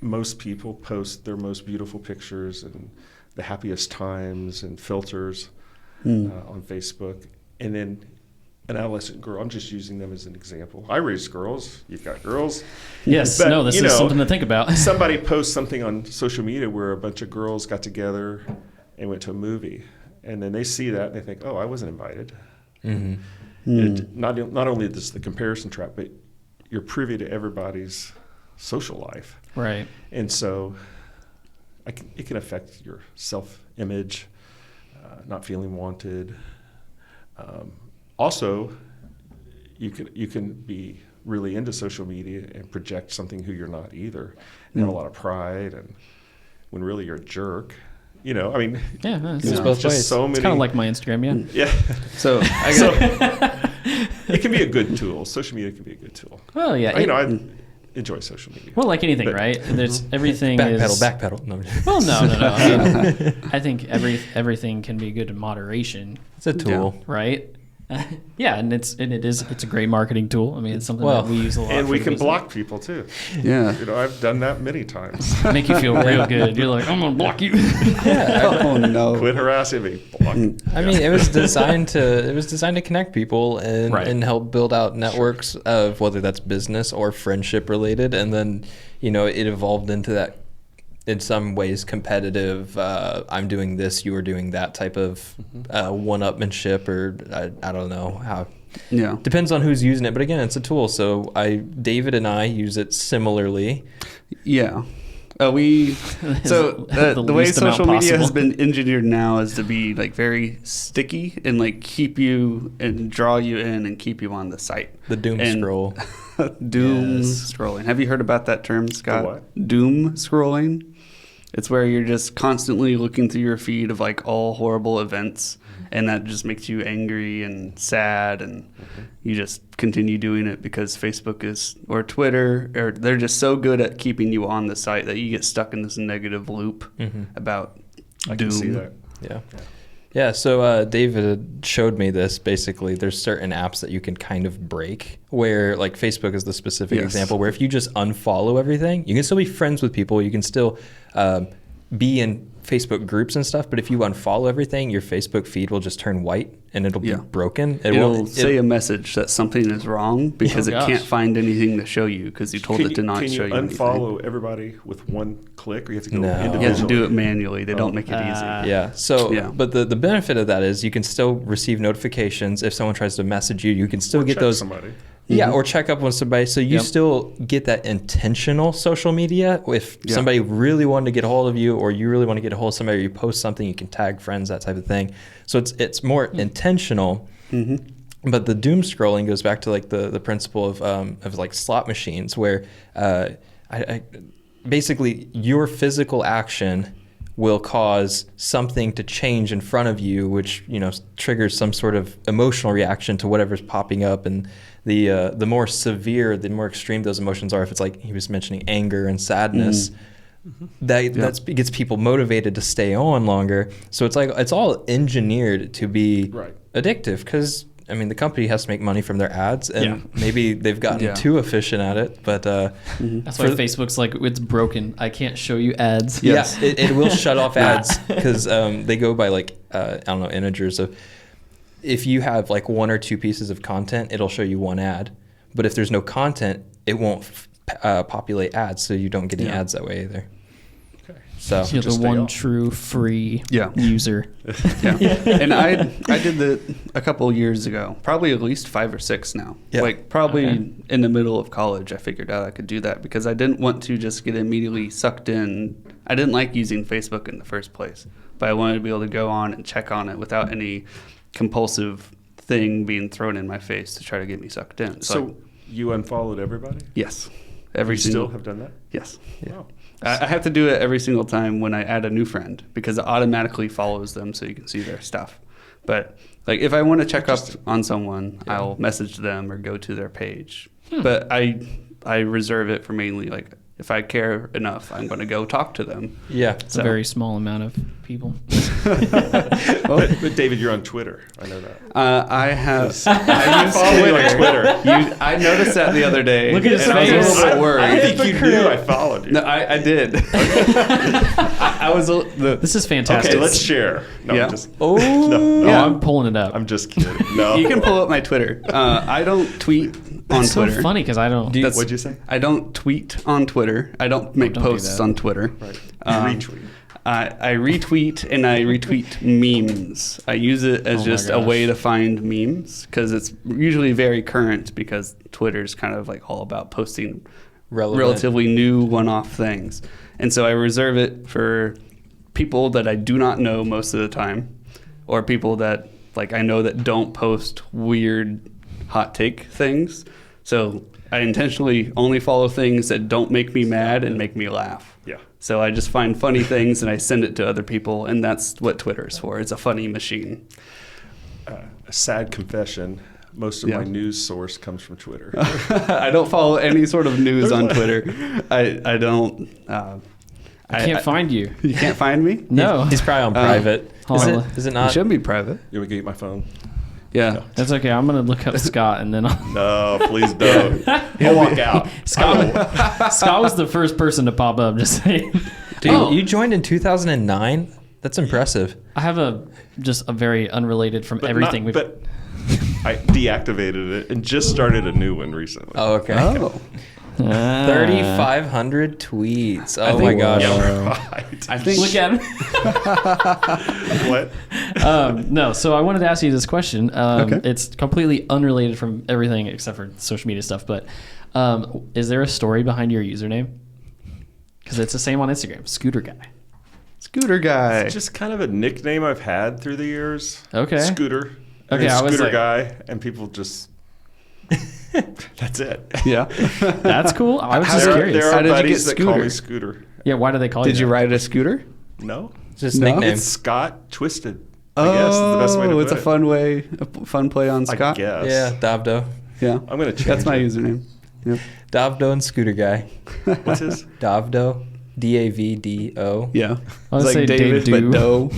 Most people post their most beautiful pictures and the happiest times and filters on Facebook. And then an adolescent girl, I'm just using them as an example. I raise girls. You've got girls. Yes. But, no, this is something to think about. Somebody posts something on social media where a bunch of girls got together and went to a movie. And then they see that and they think, oh, I wasn't invited. And not only is the comparison trap, but you're privy to everybody's social life. Right. And so it can affect your self-image, not feeling wanted. Also, you can be really into social media and project something who you're not either, and have a lot of pride, and when really you're a jerk. I mean, it's both ways. So many. It's kind of like my Instagram, Yeah. So it can be a good tool. Social media can be a good tool. Well, yeah. I enjoy social media. Well, like anything, right? There's everything Backpedal. No. Well, no. I mean, I think everything can be good in moderation. It's a tool, right? And it's a great marketing tool. I mean, it's something that we use a lot. And we can block people too. Yeah. I've done that many times. Make you feel real good. You're like, I'm gonna block you. Oh no. Quit harassing me. Block. I mean, it was designed to connect people and Right. and help build out networks of whether that's business or friendship related, and then it evolved into that, in some ways, competitive. I'm doing this, you are doing that type of one-upmanship, or I don't know how. Yeah. Depends on who's using it, but again, it's a tool. So David and I use it similarly. Yeah. The way least amount social media has possible. been engineered now is to be like very sticky and like keep you and draw you in and keep you on the site. The doom scroll. Doom scrolling. Have you heard about that term, Scott? The what? Doom scrolling. It's where you're just constantly looking through your feed of like all horrible events, and that just makes you angry and sad, and you just continue doing it because Facebook or Twitter, or they're just so good at keeping you on the site that you get stuck in this negative loop about I doom. can see that. Yeah. Yeah, so David showed me this. Basically, there's certain apps that you can kind of break, where like Facebook is the specific example, where if you just unfollow everything, you can still be friends with people, you can still be in Facebook groups and stuff, but if you unfollow everything, your Facebook feed will just turn white and it'll be broken. It'll say a message that something is wrong because it gosh. can't find anything to show you because you told it to not show you Can you unfollow anything. everybody with one click, or you have to go No. individually? You have to do it manually. They don't make it easy. Yeah. So, Yeah. but the benefit of that is you can still receive notifications if someone tries to message you. You can still get Check those. somebody. Yeah, or check up on somebody. So you Yep. still get that intentional social media. If somebody really wanted to get a hold of you, or you really want to get a hold of somebody, or you post something, you can tag friends, that type of thing. So it's more intentional. But the doom scrolling goes back to like the principle of like slot machines, where I basically your physical action will cause something to change in front of you, which triggers some sort of emotional reaction to whatever's popping up. And the more severe, the more extreme those emotions are. If it's like he was mentioning anger and sadness, that gets people motivated to stay on longer. So it's like it's all engineered to be addictive, because I mean the company has to make money from their ads, and maybe they've gotten too efficient at it. But That's why Facebook's like, it's broken. I can't show you ads. yes, it will shut off ads because they go by like I don't know, integers of. If you have like one or two pieces of content, it'll show you one ad. But if there's no content, it won't populate ads, so you don't get any ads that way either. Okay. So You're Just the stay one off. true free Yeah. user. And I did that a couple years ago, probably at least 5 or 6 now. Yeah. Like probably Okay. in the middle of college, I figured out I could do that because I didn't want to just get immediately sucked in. I didn't like using Facebook in the first place, but I wanted to be able to go on and check on it without any compulsive thing being thrown in my face to try to get me sucked in. So you unfollowed everybody? yes, You still have done that? yes. Wow. I have to do it every single time when I add a new friend because it automatically follows them so you can see their stuff. But like if I want to check up on someone, I'll message them or go to their page. But I reserve it for mainly like if I care enough, I'm going to go talk to them. yeah, It's a very small amount of people. But David, you're on Twitter. I know that. I have. I use follow you on Twitter. I noticed that the other day. Look at his and I was a face. little bit worried. I think you knew I followed you. No, I did. I was. This is fantastic. Okay, let's share. No, Yeah. I'm just, Oh, Yeah. I'm pulling it up. I'm just kidding. No. You can pull up my Twitter. I don't tweet on It's so Twitter. funny because I don't. Do you- What'd you say? I don't tweet on Twitter. I don't make don't do posts that. on Twitter. Right. Um, Retweet. I retweet and I retweet memes. I use it as Oh my just a gosh. way to find memes because it's usually very current because Twitter's kind of like all about posting relatively new one-off things. And so I reserve it for people that I do not know most of the time or people that like I know that don't post weird hot take things. So I intentionally only follow things that don't make me mad and make me laugh. Yeah. So I just find funny things and I send it to other people, and that's what Twitter is for. It's a funny machine. A sad confession. Most of my news source comes from Twitter. I don't follow any sort of news on Twitter. I don't. I can't find you. You can't find me? No, He's probably on private. hold on. Is it It not? should be private. You want me to get my phone? Yeah. that's okay. I'm gonna look up Scott and then I'll. No, please don't. I'll walk out. Scott was the first person to pop up. Just saying. Dude, you joined in 2009? That's impressive. I have a very unrelated from But everything. not- but I deactivated it and just started a new one recently. Oh, okay. Oh. 3,500 tweets. Oh my think- gosh. Right. I think. Look at him. What? No, so I wanted to ask you this question. Okay. It's completely unrelated from everything except for social media stuff. But is there a story behind your username? Because it's the same on Instagram. Scooter Guy. Scooter guy. It's just kind of a nickname I've had through the years. Okay. Scooter. Okay, And I was Scooter like- guy, and people just. That's it. Yeah. That's cool. I was just There curious. are How did you buddies get that call Scooter? me Scooter. Yeah, why do they call you Did you that? ride a scooter? No, Just No. nickname. it's Scott Twisted. I guess is the best way to it's put a it. fun way, a fun play on I Scott. guess. Yeah, Davdo. Yeah. I'm gonna change. That's my it. username. Yep. Davdo and Scooter Guy. What's his? Davdo. Davdo. Yeah. I was It's like say David, Dave but Doe.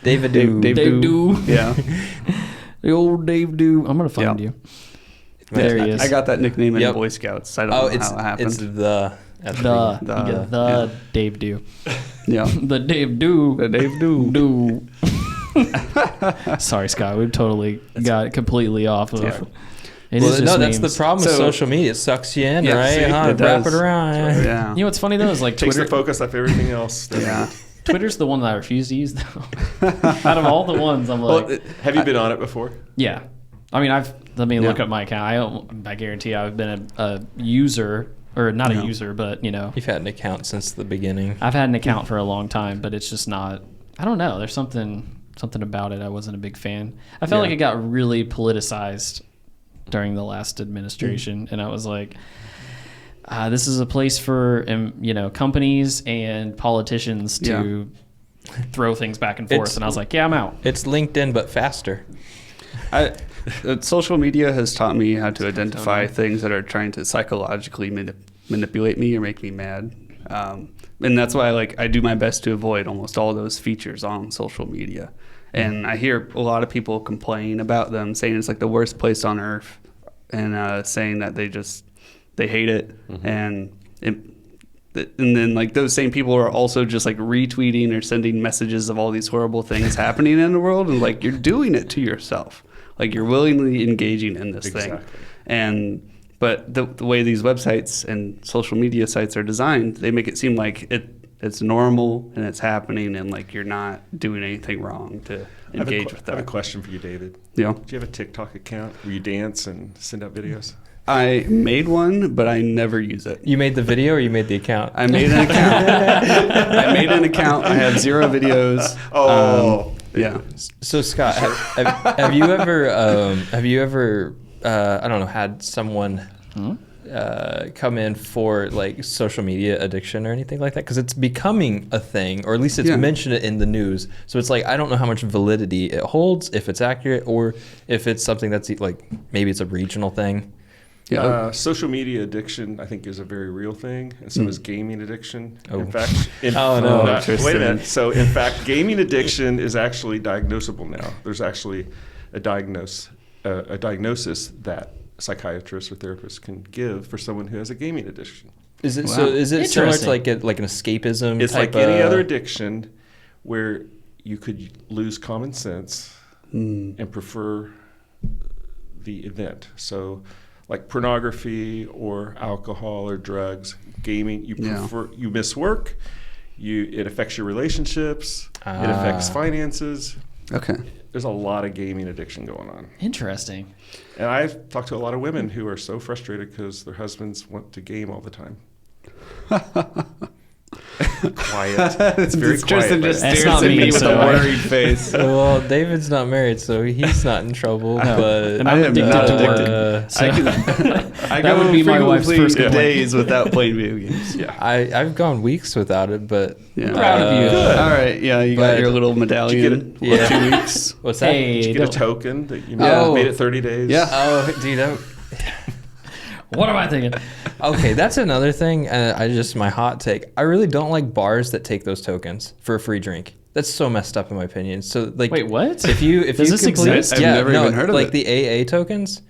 David Dave Dave Do. Do. Yeah. The old Dave Do. I'm gonna find Yeah. you. There he is. I got that nickname in Yep. Boy Scouts. I don't Oh, know how it happened. it's the. At the the The- you get the yeah. Dave Do. yeah. The Dave Do. The Dave Do. Do. Sorry, Scott. We totally got completely off of. Yeah. It well, is no, just that's memes. the problem with So- social media. It sucks you in, Yeah, right? see, Huh? it Wrap does. it around. Yeah. You know what's funny though is like Takes Twitter. the focus off everything else. Yeah. Twitter's the one that I refuse to use though. Out of all the ones, I'm like, Well, Have you been on it before? yeah. I mean, let me look Yeah. up my account. I guarantee I've been a user, or not a Yeah. user, but You've had an account since the beginning. I've had an account for a long time, but it's just not. I don't know. There's something about it. I wasn't a big fan. I felt Yeah. like it got really politicized during the last administration, and I was like, this is a place for companies and politicians to throw things back and forth. It's- And I was like, yeah, I'm out. It's LinkedIn, but faster. Social media has taught me how to identify things that are trying to psychologically manipulate me or make me mad. And that's why I do my best to avoid almost all those features on social media. And I hear a lot of people complain about them, saying it's like the worst place on earth, and saying that they hate it. And then like those same people are also just like retweeting or sending messages of all these horrible things happening in the world, and like you're doing it to yourself, like you're willingly engaging in this thing. But the way these websites and social media sites are designed, they make it seem like it's normal and it's happening, and like you're not doing anything wrong to engage with I have a that. question for you, David. Yeah. Do you have a TikTok account where you dance and send out videos? I made one, but I never use it. You made the video or you made the account? I made an account. I have 0 videos. Yeah. So Scott, have you ever I don't know, had someone come in for like social media addiction or anything like that? Because it's becoming a thing, or at least it's mentioned in the news. So it's like I don't know how much validity it holds, if it's accurate, or if it's something that's like maybe it's a regional thing. Yeah. Social media addiction, I think, is a very real thing, and so is gaming addiction. Oh. In fact, Oh, no. wait a Interesting. minute. So, in fact, gaming addiction is actually diagnosable now. There's actually a diagnosis that psychiatrists or therapists can give for someone who has a gaming addiction. Is it Wow. so? Is it similar to Interesting. like an escapism? It's type like any of- other addiction where you could lose common sense and prefer the event. So, like pornography or alcohol or drugs, gaming, you prefer, you miss work, it affects your relationships, it affects finances. Okay. There's a lot of gaming addiction going on. Interesting. And I've talked to a lot of women who are so frustrated because their husbands want to game all the time. Quiet. It's very quiet. Tristan just That's stares not at me, me with so a I- worried face. Well, David's not married, so he's not in trouble. No. But And I'm I am addicted not to addicted. work. So I that would be my wife's first frequently complaint. days without playing video games. Yeah. I've gone weeks without it, but Yeah. Proud of you. Good. All right. Yeah, you got But- your little medallion. Did you get it? For 2 weeks. what's that? Hey, Did you get a don't- token that you Oh. made it 30 days? Yeah. Oh, dude. what am I thinking? Okay, that's another thing. My hot take. I really don't like bars that take those tokens for a free drink. That's so messed up in my opinion. So like, Wait, what? If you Does this complete- exist? I've never even heard of like it. the AA tokens.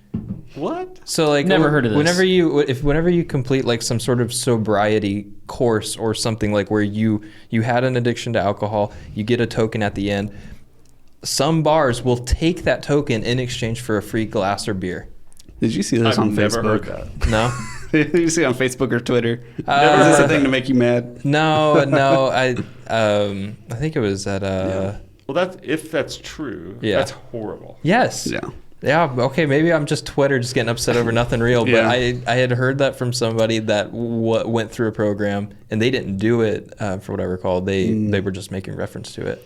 What? So like Never heard of this. Whenever you complete like some sort of sobriety course or something, like where you had an addiction to alcohol, you get a token at the end. Some bars will take that token in exchange for a free glass or beer. Did you see this I've on never Facebook? heard that. No, Did you see it on Facebook or Twitter? Is Uh, this a thing to make you mad? no. I think it was at Well, if that's true, Yeah. that's horrible. yes. Yeah. Yeah, okay, maybe I'm just Twitter just getting upset over nothing real, but Yeah. I had heard that from somebody that went through a program and they didn't do it for what I recall. They were just making reference to it.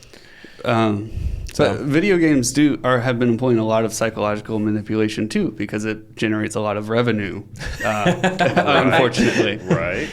But video games have been employing a lot of psychological manipulation too, because it generates a lot of revenue, unfortunately. Right.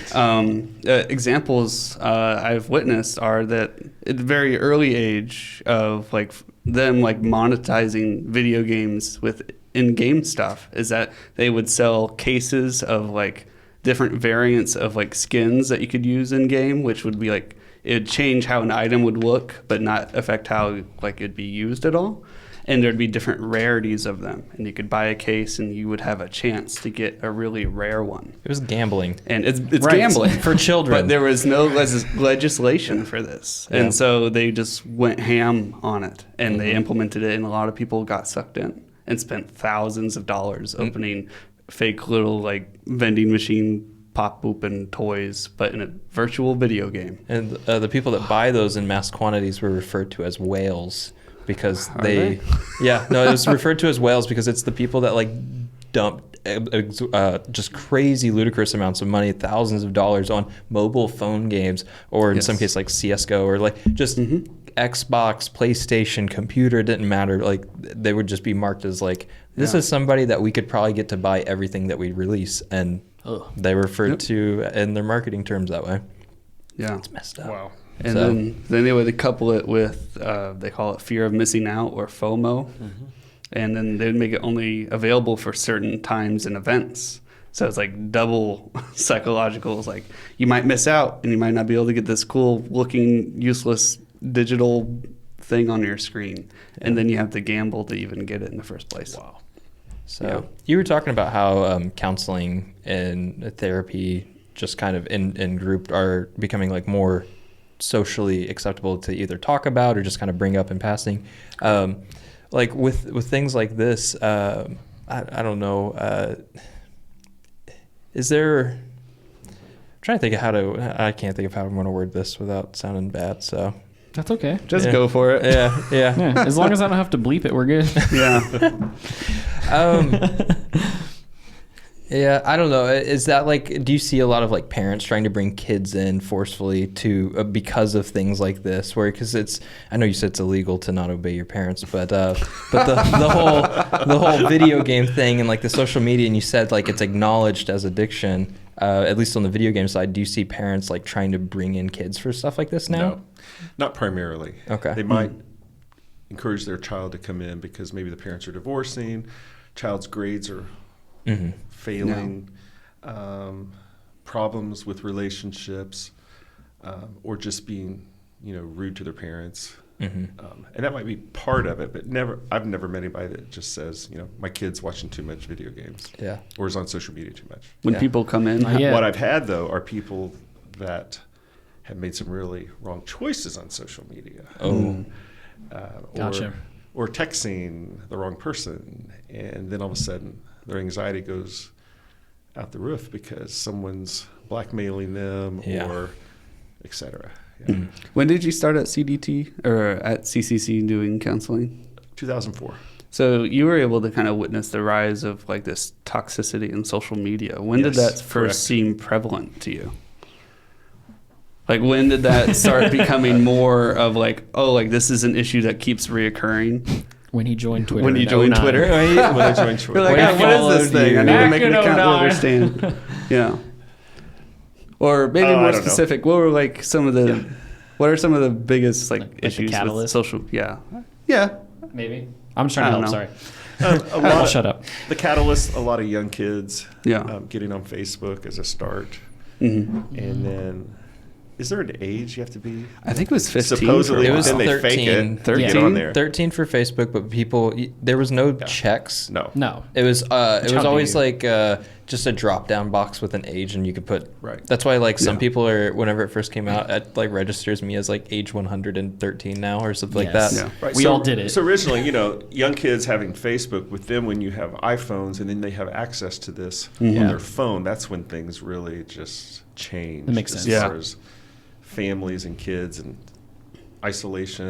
Examples I've witnessed are that at the very early age of like them like monetizing video games with in-game stuff is that they would sell cases of like different variants of like skins that you could use in game, which would be like it'd change how an item would look, but not affect how like it'd be used at all. And there'd be different rarities of them, and you could buy a case, and you would have a chance to get a really rare one. It was gambling. And it's Right. gambling For children. but there was no legislation for this, Yeah. and so they just went ham on it, and they implemented it, and a lot of people got sucked in and spent thousands of dollars opening fake little like vending machine pop open toys, but in a virtual video game. And the people that buy those in mass quantities were referred to as whales because Are they? Yeah, no, it was referred to as whales because it's the people that like dump just crazy ludicrous amounts of money, thousands of dollars on mobile phone games, or in some case like CSGO, or like just Xbox, PlayStation, computer, it didn't matter. Like they would just be marked as like, this is somebody that we could probably get to buy everything that we release, and they referred to in their marketing terms that way. Yeah. It's messed up. Wow. And then they would couple it with, they call it fear of missing out, or FOMO. And then they'd make it only available for certain times and events. So it's like double psychological. It's like you might miss out, and you might not be able to get this cool looking useless digital thing on your screen. And then you have to gamble to even get it in the first place. Wow. So you were talking about how counseling and therapy just kind of in group are becoming like more socially acceptable to either talk about or just kind of bring up in passing. Like with things like this, I don't know. Is there? I'm trying to think of how to. I can't think of how I'm going to word this without sounding bad. So That's okay. Just go for it. yeah. Yeah, as long as I don't have to bleep it, we're good. Yeah. Yeah, I don't know. Is that like, do you see a lot of like parents trying to bring kids in forcefully to because of things like this? Where because it's, I know you said it's illegal to not obey your parents, but the whole video game thing and like the social media, and you said like it's acknowledged as addiction. At least on the video game side, do you see parents like trying to bring in kids for stuff like this now? No, not primarily. Okay. They might encourage their child to come in because maybe the parents are divorcing, child's grades are failing, problems with relationships, or just being, rude to their parents. And that might be part of it, but I've never met anybody that just says, my kid's watching too much video games. Yeah. Or is on social media too much. When people come in. Yeah. What I've had, though, are people that have made some really wrong choices on social media. Gotcha. Or texting the wrong person. And then all of a sudden, their anxiety goes out the roof because someone's blackmailing them or et cetera. Yeah. When did you start at CDT or at CCC doing counseling? 2004. So you were able to kind of witness the rise of like this toxicity in social media. When did Yes, that first correct. seem prevalent to you? Like when did that start becoming more of like, oh, like this is an issue that keeps reoccurring? When he joined Twitter. When you in joined 09. Twitter? When I joined Twitter. You're like, When I oh, what is followed this thing? you. I need to Back make an in account to 09. understand. Yeah. Or maybe I more don't know. specific, what were like some of the, what are some of the biggest like the issues with catalyst? social? Yeah. Yeah. Maybe. I'm just trying to I help. don't Sorry. A lot I'll of- shut up. The catalyst, a lot of young kids Yeah. getting on Facebook as a start. Mm-hmm. And then, is there an age you have to be? I think it was 15. Supposedly, It was then they fake 13. it. to get on there. 13 for Facebook, but there was no checks. No. No. It was How always do you- like just a drop down box with an age, and you could put. Right. That's why like some people are, whenever it first came out, it like registers me as like age 113 now or something like Yes. that. Yeah. Right. We all did it. So originally, young kids having Facebook, with them when you have iPhones and then they have access to this on their phone, that's when things really just change. That makes sense. As Yeah. far as families and kids and isolation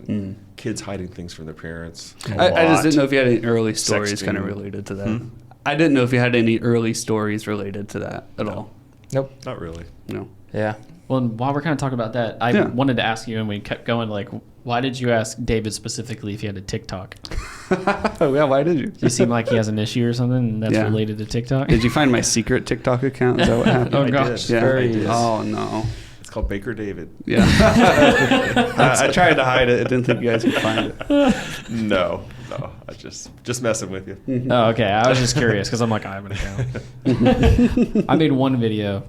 and kids hiding things from their parents. I just didn't know if you had any early stories kind of Sexting. related to that. I didn't know if you had any early stories related to that at all. Nope. Not really. No. Yeah. Well, and while we're kind of talking about that, I Yeah. wanted to ask you, and we kept going, like, why did you ask David specifically if he had a TikTok? Oh, yeah. Why did you? You seem like he has an issue or something, and that's Yeah. related to TikTok? Did you find my secret TikTok account? Is that what happened? Oh, I gosh. did. Yeah. Very- I did. Oh, no. It's called Baker David. Yeah. I tried to hide it. I didn't think you guys could find it. No. I just messing with you. Oh, okay. I was just curious because I'm like, I have an account. I made one video.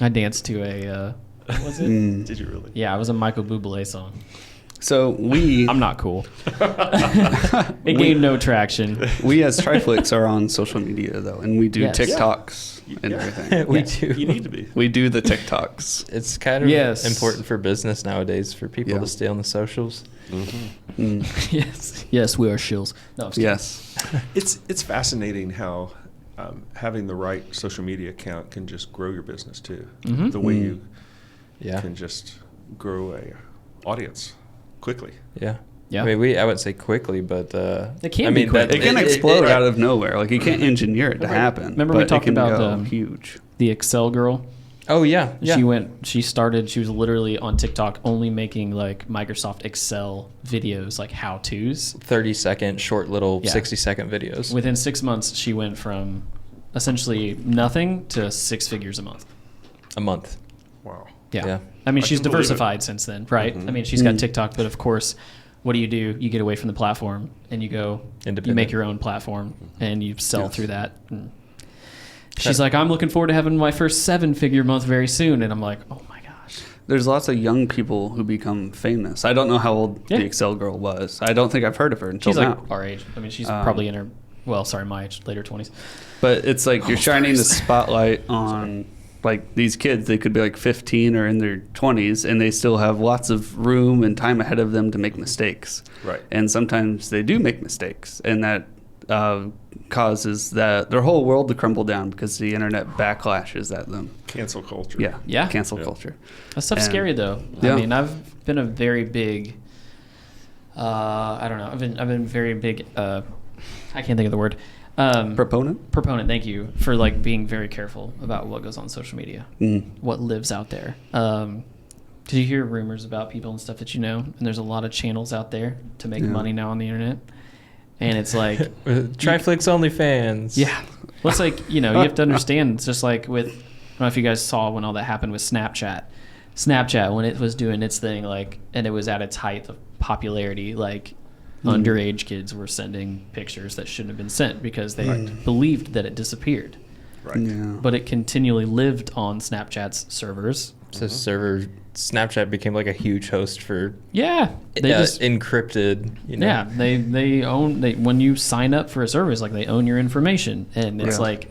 I danced to a What was it? Did you really? Yeah, it was a Michael Bublé song. So we I'm not cool. It gained no traction. we as TRIFLIX are on social media though, and we do Yes. TikToks and everything. We Yes. do. You need to be. We do the TikToks. It's kind of Yes. important for business nowadays for people Yeah. to stay on the socials. Yes, we are shills. No, I'm just kidding. Yes. It's fascinating how having the right social media account can just grow your business too. Mhm. The way you Yeah. can just grow a audience quickly. Yeah. Yeah. I mean, I wouldn't say quickly, but It can be quick. It can explode out of nowhere. Like you can't engineer it to happen. Remember but we it talked can about go huge. the Excel girl? Oh yeah. Yeah. She was literally on TikTok only making like Microsoft Excel videos, like how-tos. 30-second short little Yeah. 60-second videos. Within 6 months, she went from essentially nothing to 6 figures a month. A month. Wow. Yeah. Yeah. I mean, I she's can believe it. diversified since then, right? Mhm. I mean, she's got TikTok, but of course, what do? You get away from the platform and you go, you Independent. make your own platform and you sell Yes. through that. And she's like, I'm looking forward to having my first 7-figure month very soon. And I'm like, oh my gosh. There's lots of young people who become famous. I don't know how old Yeah. the Excel girl was. I don't think I've heard of her until She's now. like our age. I mean, she's probably in her, my age, later 20s. But it's like you're Almost shining the 30s. spotlight on like these kids. They could be like 15 or in their 20s, and they still have lots of room and time ahead of them to make mistakes. Right. And sometimes they do make mistakes, and that causes their whole world to crumble down because the internet backlashes at them. Cancel culture. Yeah. Yeah. Cancel Yeah. culture. That stuff's And- scary though. Yeah. I mean, I've been a very big, I don't know. I've been very big. I can't think of the word. Proponent? Proponent. Thank you for like being very careful about what goes on social media, what lives out there. Did you hear rumors about people and stuff that you know? And there's a lot of channels out there to make Yeah. money now on the internet, and it's like, TRIFLIX OnlyFans. yeah. Well, it's like, you have to understand. It's just like with, I don't know if you guys saw when all that happened with Snapchat. Snapchat, when it was doing its thing, like, and it was at its height of popularity, like, underage kids were sending pictures that shouldn't have been sent because they believed that it disappeared. Right. Yeah. But it continually lived on Snapchat's servers. So Snapchat became like a huge host for Yeah. They just, encrypted, yeah, they own, when you sign up for a service, like, they own your information. And it's Yeah. like,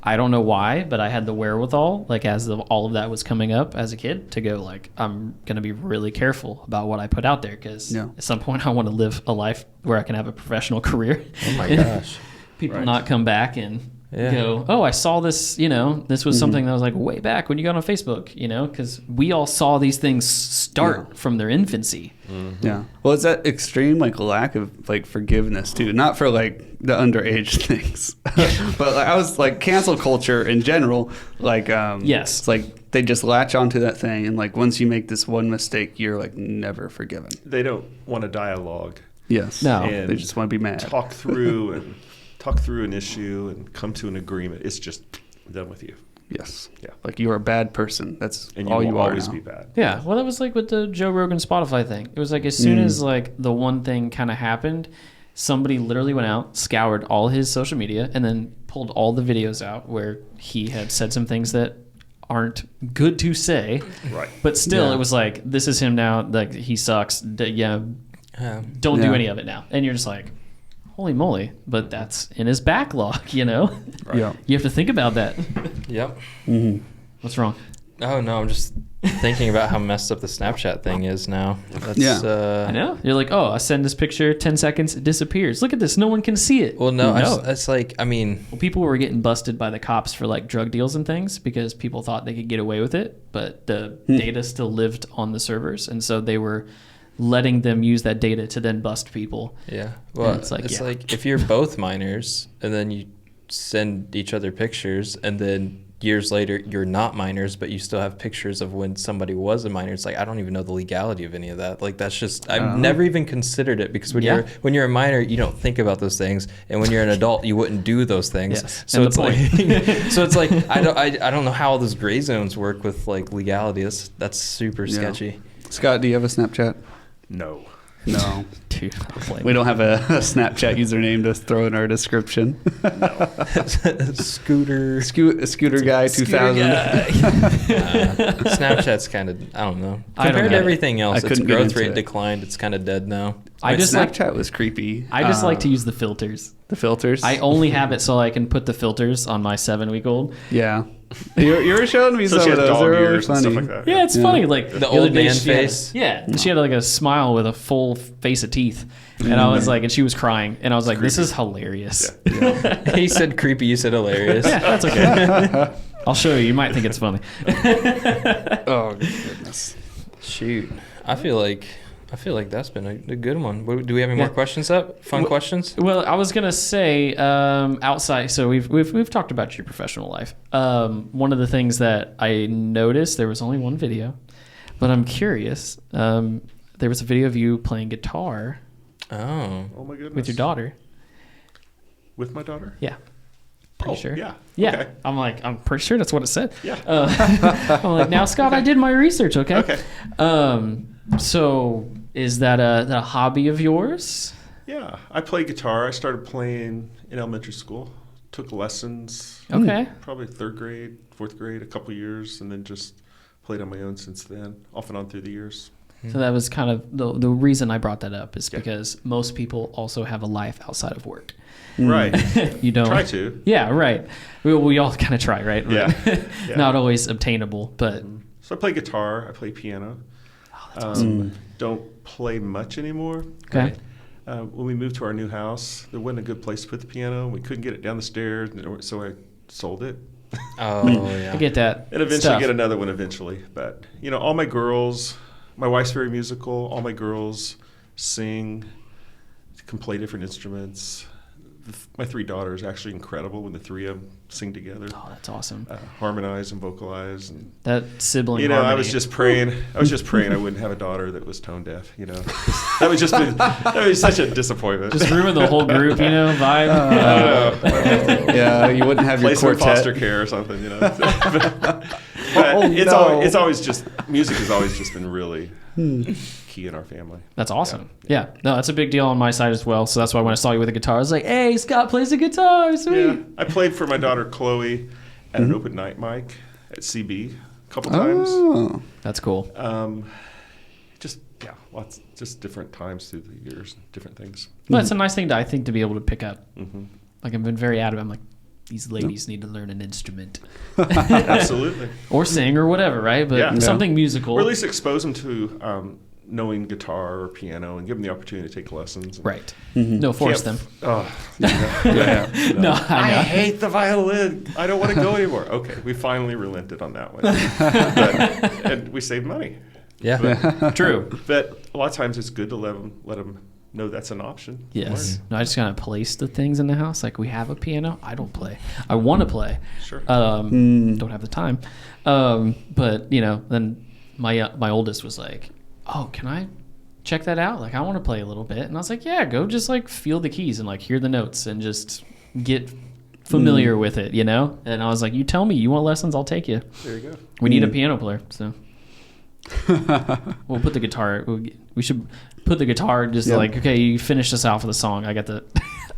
I don't know why, but I had the wherewithal, like, as all of that was coming up as a kid, to go, like, I'm going to be really careful about what I put out there because Yeah. at some point I want to live a life where I can have a professional career. Oh my gosh. People Right. not come back and Yeah. go, oh, I saw this, this was something that was like way back when you got on Facebook, because we all saw these things start from their infancy. Yeah. Well, it's that extreme like lack of like forgiveness too. Not for like the underage things, but like, I was like cancel culture in general. Like, Yes. it's like they just latch onto that thing, and like once you make this one mistake, you're like never forgiven. They don't want a dialogue. Yes. No. They just want to be mad. Talk through an issue and come to an agreement. It's just done with you. Yes. Yeah. Like you're a bad person. That's And you all will you are always now. be bad. Yeah, well, that was like with the Joe Rogan Spotify thing. It was like as soon as like the one thing kind of happened, somebody literally went out, scoured all his social media, and then pulled all the videos out where he had said some things that aren't good to say. Right. But still, Yeah. it was like, this is him now. Like, he sucks. Don't Yeah. do any of it now. And you're just like, holy moly. But that's in his backlog, Right. Yeah. You have to think about that. Yep. Mm-hmm. What's wrong? Oh no, I'm just thinking about how messed up the Snapchat thing is now. That's, Yeah. I know. You're like, oh, I send this picture, 10 seconds, it disappears. Look at this. No one can see it. Well, no, No. it's like, I mean, Well, people were getting busted by the cops for like drug deals and things because people thought they could get away with it, but the data still lived on the servers, and so they were letting them use that data to then bust people. yeah. Well, it's like, it's yeah. like if you're both minors and then you send each other pictures and then years later you're not minors but you still have pictures of when somebody was a minor, it's like I don't even know the legality of any of that. Like that's just I've never even considered it because when you're a minor you don't think about those things, and when you're an adult you wouldn't do those things. Yes. So And it's the like so it's like I don't know how all those gray zones work with like legality. That's super sketchy. Scott, do you have a Snapchat? No. No. Dude, I'll play. We don't have a Snapchat username to throw in our description. Scooter guy 2000. Snapchat's kind of, I don't know. I don't Compared to get it. everything else, I its couldn't get growth into rate it. declined. It's kind of dead now. I just like Snapchat was creepy. I just like to use the filters. the filters. I only have it so I can put the filters on my 7-week-old. Yeah. You were showing me So some she of has those. dog They were really ears and funny. stuff like that. Yeah, it's funny. Like The other old day man she had- face? yeah, she had like a smile with a full face of teeth, and I was like, and she was crying, and I was like, this is hilarious. Yeah. He said creepy, you said hilarious. Yeah, that's okay. I'll show you. You might think it's funny. Oh goodness. Shoot. I feel like that's been a good one. Do we have any more questions up? Fun questions? Well, I was gonna say outside. So we've talked about your professional life. One of the things that I noticed, there was only one video, but I'm curious. There was a video of you playing guitar Oh. Oh my goodness. with your daughter. With my daughter? Yeah, pretty Oh, sure. Yeah. Yeah, Okay. I'm pretty sure that's what it said. Yeah. I'm like, now Scott, I did my research. Okay. Okay. So is that a hobby of yours? Yeah. I play guitar. I started playing in elementary school. Took lessons. Okay. Probably 3rd grade, 4th grade, a couple years, and then just played on my own since then, off and on through the years. So that was kind of the reason I brought that up is Yeah. because most people also have a life outside of work. Right. You don't Try to. Yeah, right. We all kind of try, right? Yeah. Yeah. Not always obtainable, but So I play guitar. I play piano. oh, that's awesome. Don't play much anymore. Okay. When we moved to our new house, there wasn't a good place to put the piano. We couldn't get it down the stairs, so I sold it. Oh, yeah. I get that. And eventually stuff. get another one eventually. But, all my girls, my wife's very musical. All my girls sing, can play different instruments. My 3 daughters are actually incredible when the 3 of them sing together, Oh, that's awesome. harmonize and vocalize. And, That sibling I harmony. was just praying. I wouldn't have a daughter that was tone deaf. That would that would be such a disappointment. just ruin the whole group, vibe. I don't know. Yeah, you wouldn't have your Place her in foster quartet. care or something, But Oh, no. it's always just music has always just been really key in our family. That's awesome. Yeah. No, that's a big deal on my side as well. So that's why when I saw you with a guitar, I was like, hey, Scott plays the guitar. Sweet. Yeah, I played for my daughter Chloe at an open night mic at CB a couple times. Oh. That's cool. Just different times through the years, different things. But it's a nice thing I think to be able to pick up. Hmm Like I've been very adamant. I'm like, these ladies need to learn an instrument Absolutely, or sing or whatever, right? But Yeah. something musical. or at least expose them to knowing guitar or piano and give them the opportunity to take lessons. Right. No, force them. Oh, No, I know. hate the violin. I don't want to go anymore. Okay, we finally relented on that one, and we saved money. Yeah. True. But a lot of times it's good to let them know that's an option. Yes. No, I just kind of place the things in the house. Like we have a piano. I don't play. I want to play. Sure. Don't have the time. But then my oldest was like, "Oh, can I check that out? Like I want to play a little bit." And I was like, "Yeah, go just like feel the keys and like hear the notes and just get familiar with it, And I was like, "You tell me you want lessons, I'll take you." There you go. We need a piano player, so we'll put the guitar. We should put the guitar just like, okay, you finish this out for the song. I got the.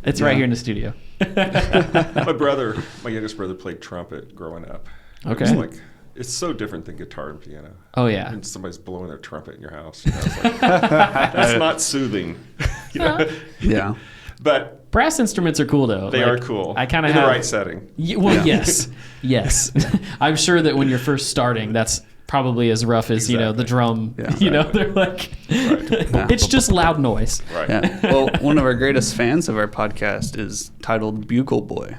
It's right here in the studio. My youngest brother played trumpet growing up. Okay. It's like it's so different than guitar and piano. Oh yeah. And somebody's blowing their trumpet in your house. It's like, that's not soothing. Yeah. But Brass instruments are cool though. they Like, are cool. I kind of in have the right setting. Well, yes. I'm sure that when you're first starting, that's probably as rough as the Exactly. drum. Yeah. They're like, Right. it's just loud noise. Right. Yeah. Well, one of our greatest fans of our podcast is titled Bugle Boy.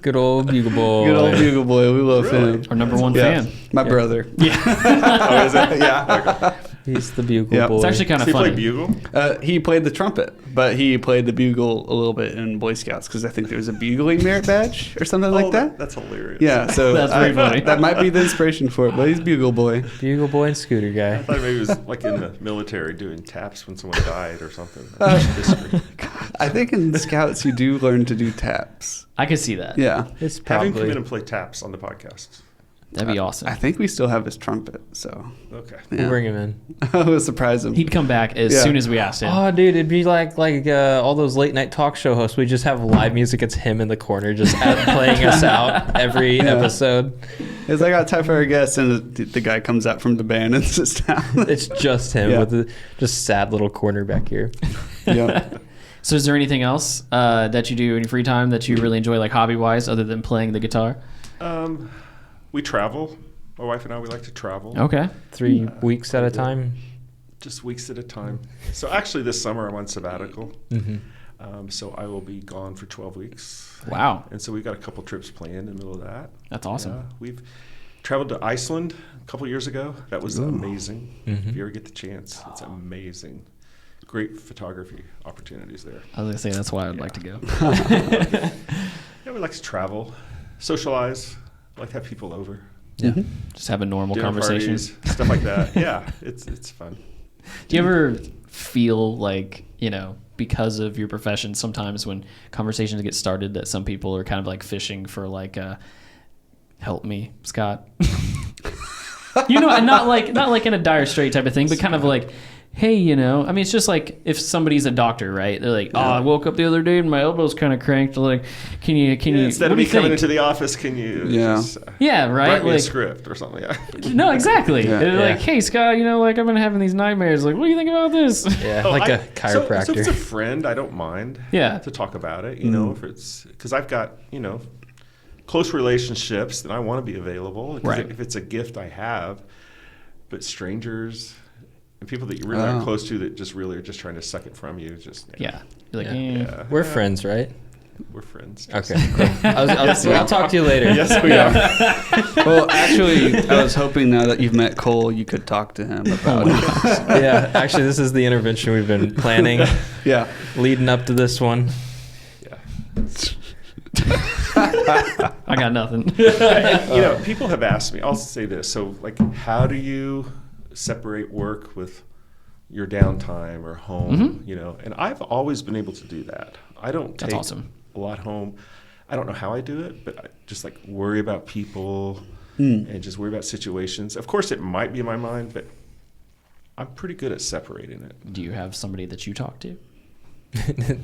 Good old Bugle Boy. Good old Bugle Boy. We love Really? him. Our number one Yeah. fan. My brother. Oh, is it? Yeah. Okay. He's the Bugle Yeah. Boy. It's actually kind Does of he play funny. bugle? He played the trumpet, but he played the bugle a little bit in Boy Scouts because I think there was a bugling merit badge or something like that. That's hilarious. Yeah, so That's very funny. That might be the inspiration for it, but he's Bugle Boy. Bugle Boy and Scooter I Guy. thought maybe it was like in the military doing taps when someone died or something. History. I think in Scouts you do learn to do taps. I could see that. Yeah. It's Have him come probably. in and play taps on the podcast. That'd be awesome. I think we still have his trumpet, so Okay. We'll bring him in. I would surprise him. He'd come back as Yeah. soon as we asked him. Oh, dude, it'd be like all those late night talk show hosts. We just have live music. It's him in the corner, just playing us out every episode. It's like, I got time for our guests, and the guy comes out from the band and sits down. It's just him Yeah. with the just sad little corner back here. Yeah. So is there anything else that you do in your free time that you really enjoy, like hobby-wise, other than playing the guitar? We travel. My wife and I, we like to travel. Okay. 3 weeks at a time. Just weeks at a time. So actually this summer I'm on sabbatical. Mm-hmm. So I will be gone for 12 weeks. Wow. And so we've got a couple trips planned in the middle of that. That's awesome. Yeah, we've traveled to Iceland a couple years ago. That was amazing. Mm-hmm. If you ever get the chance, it's amazing. Great photography opportunities there. I was going to say, that's why I'd like to go. Yeah, we like to travel, socialize, like to have people over. Yeah. Just have a normal Dinner conversation. parties, stuff like that. Yeah, it's fun. Do you ever feel like, because of your profession, sometimes when conversations get started, that some people are kind of like fishing for like, help me, Scott? And not like in a dire strait type of thing, but kind of like, hey, I mean, it's just like if somebody's a doctor, right? They're like, I woke up the other day and my elbow's kind of cranked. Like, can you? Instead what of do me you coming think? into the office, can you just Yeah, right. write me a Like, script or something? Yeah. no, exactly. Yeah. They're like, Yeah. hey, Scott, I've been having these nightmares. Like, what do you think about this? Yeah, Oh, like a So chiropractor. if it's a friend, I don't mind. Yeah. To talk about it, if it's because I've got close relationships, then I want to be available. 'Cause Right. If it's a gift I have, but strangers and people that you really are close to that just really are just trying to suck it from you, just Yeah. You're like, yeah. We're friends, right? We're friends. Okay, cool. I'll talk to you later. Yes, we are. Well, actually, I was hoping now that you've met Cole, you could talk to him about it. Yeah, actually, this is the intervention we've been planning, Yeah. leading up to this one. Yeah. I got nothing. People have asked me. I'll say this. So, like, how do you separate work with your downtime or home? And I've always been able to do that. I don't That's take awesome. a lot home. I don't know how I do it, but I just like worry about people and just worry about situations. Of course, it might be in my mind, but I'm pretty good at separating it. Do you have somebody that you talk to?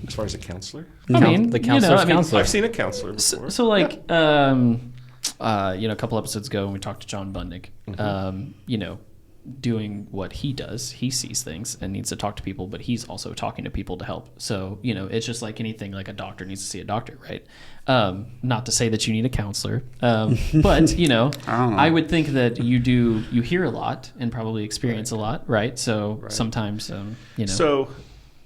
As far as a counselor, I mean, the counselor's counselor. I've seen a counselor before. So like, a couple episodes ago when we talked to John Bundick, doing what he does, he sees things and needs to talk to people, but he's also talking to people to help. So, it's just like anything, like a doctor needs to see a doctor, right? Not to say that you need a counselor, but, I would think that you hear a lot and probably experience a lot, right? So sometimes, So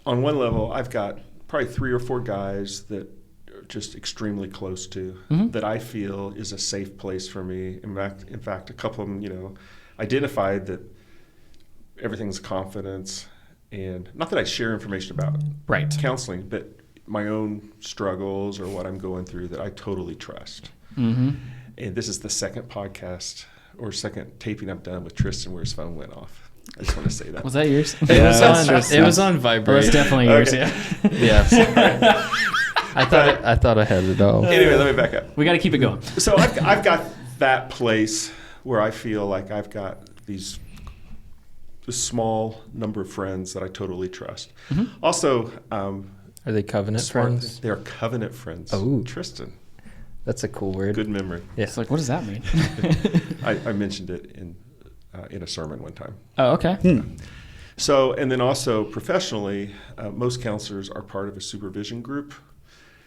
on one level, I've got probably 3 or 4 guys that are just extremely close to that I feel is a safe place for me. In fact, a couple of them, identified that everything's confidence, and not that I share information about counseling, but my own struggles or what I'm going through that I totally trust. And this is the second podcast or second taping I've done with Tristan where his phone went off. I just want to say that. Was that yours? It was on vibrate. That's definitely yours. Okay. Yeah. Yeah. I thought I had it all. Anyway, let me back up. We got to keep it going. So I've got that place where I feel like I've got this small number of friends that I totally trust. Also, Are they covenant friends? They're covenant friends. Oh. Tristan. That's a cool word. Good memory. Yeah. It's like, what does that mean? I mentioned it in a sermon one time. Oh, okay. So, and then also professionally, most counselors are part of a supervision group.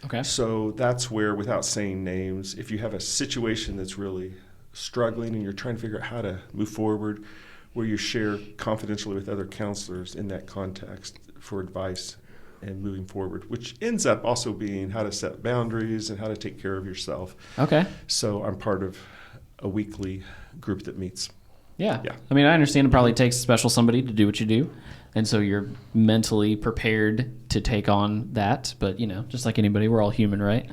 Okay. So that's where, without saying names, if you have a situation that's really struggling and you're trying to figure out how to move forward, where you share confidentially with other counselors in that context for advice and moving forward, which ends up also being how to set boundaries and how to take care of yourself. Okay. So I'm part of a weekly group that meets. Yeah. Yeah. I mean, I understand it probably takes a special somebody to do what you do. And so you're mentally prepared to take on that. But, just like anybody, we're all human, right?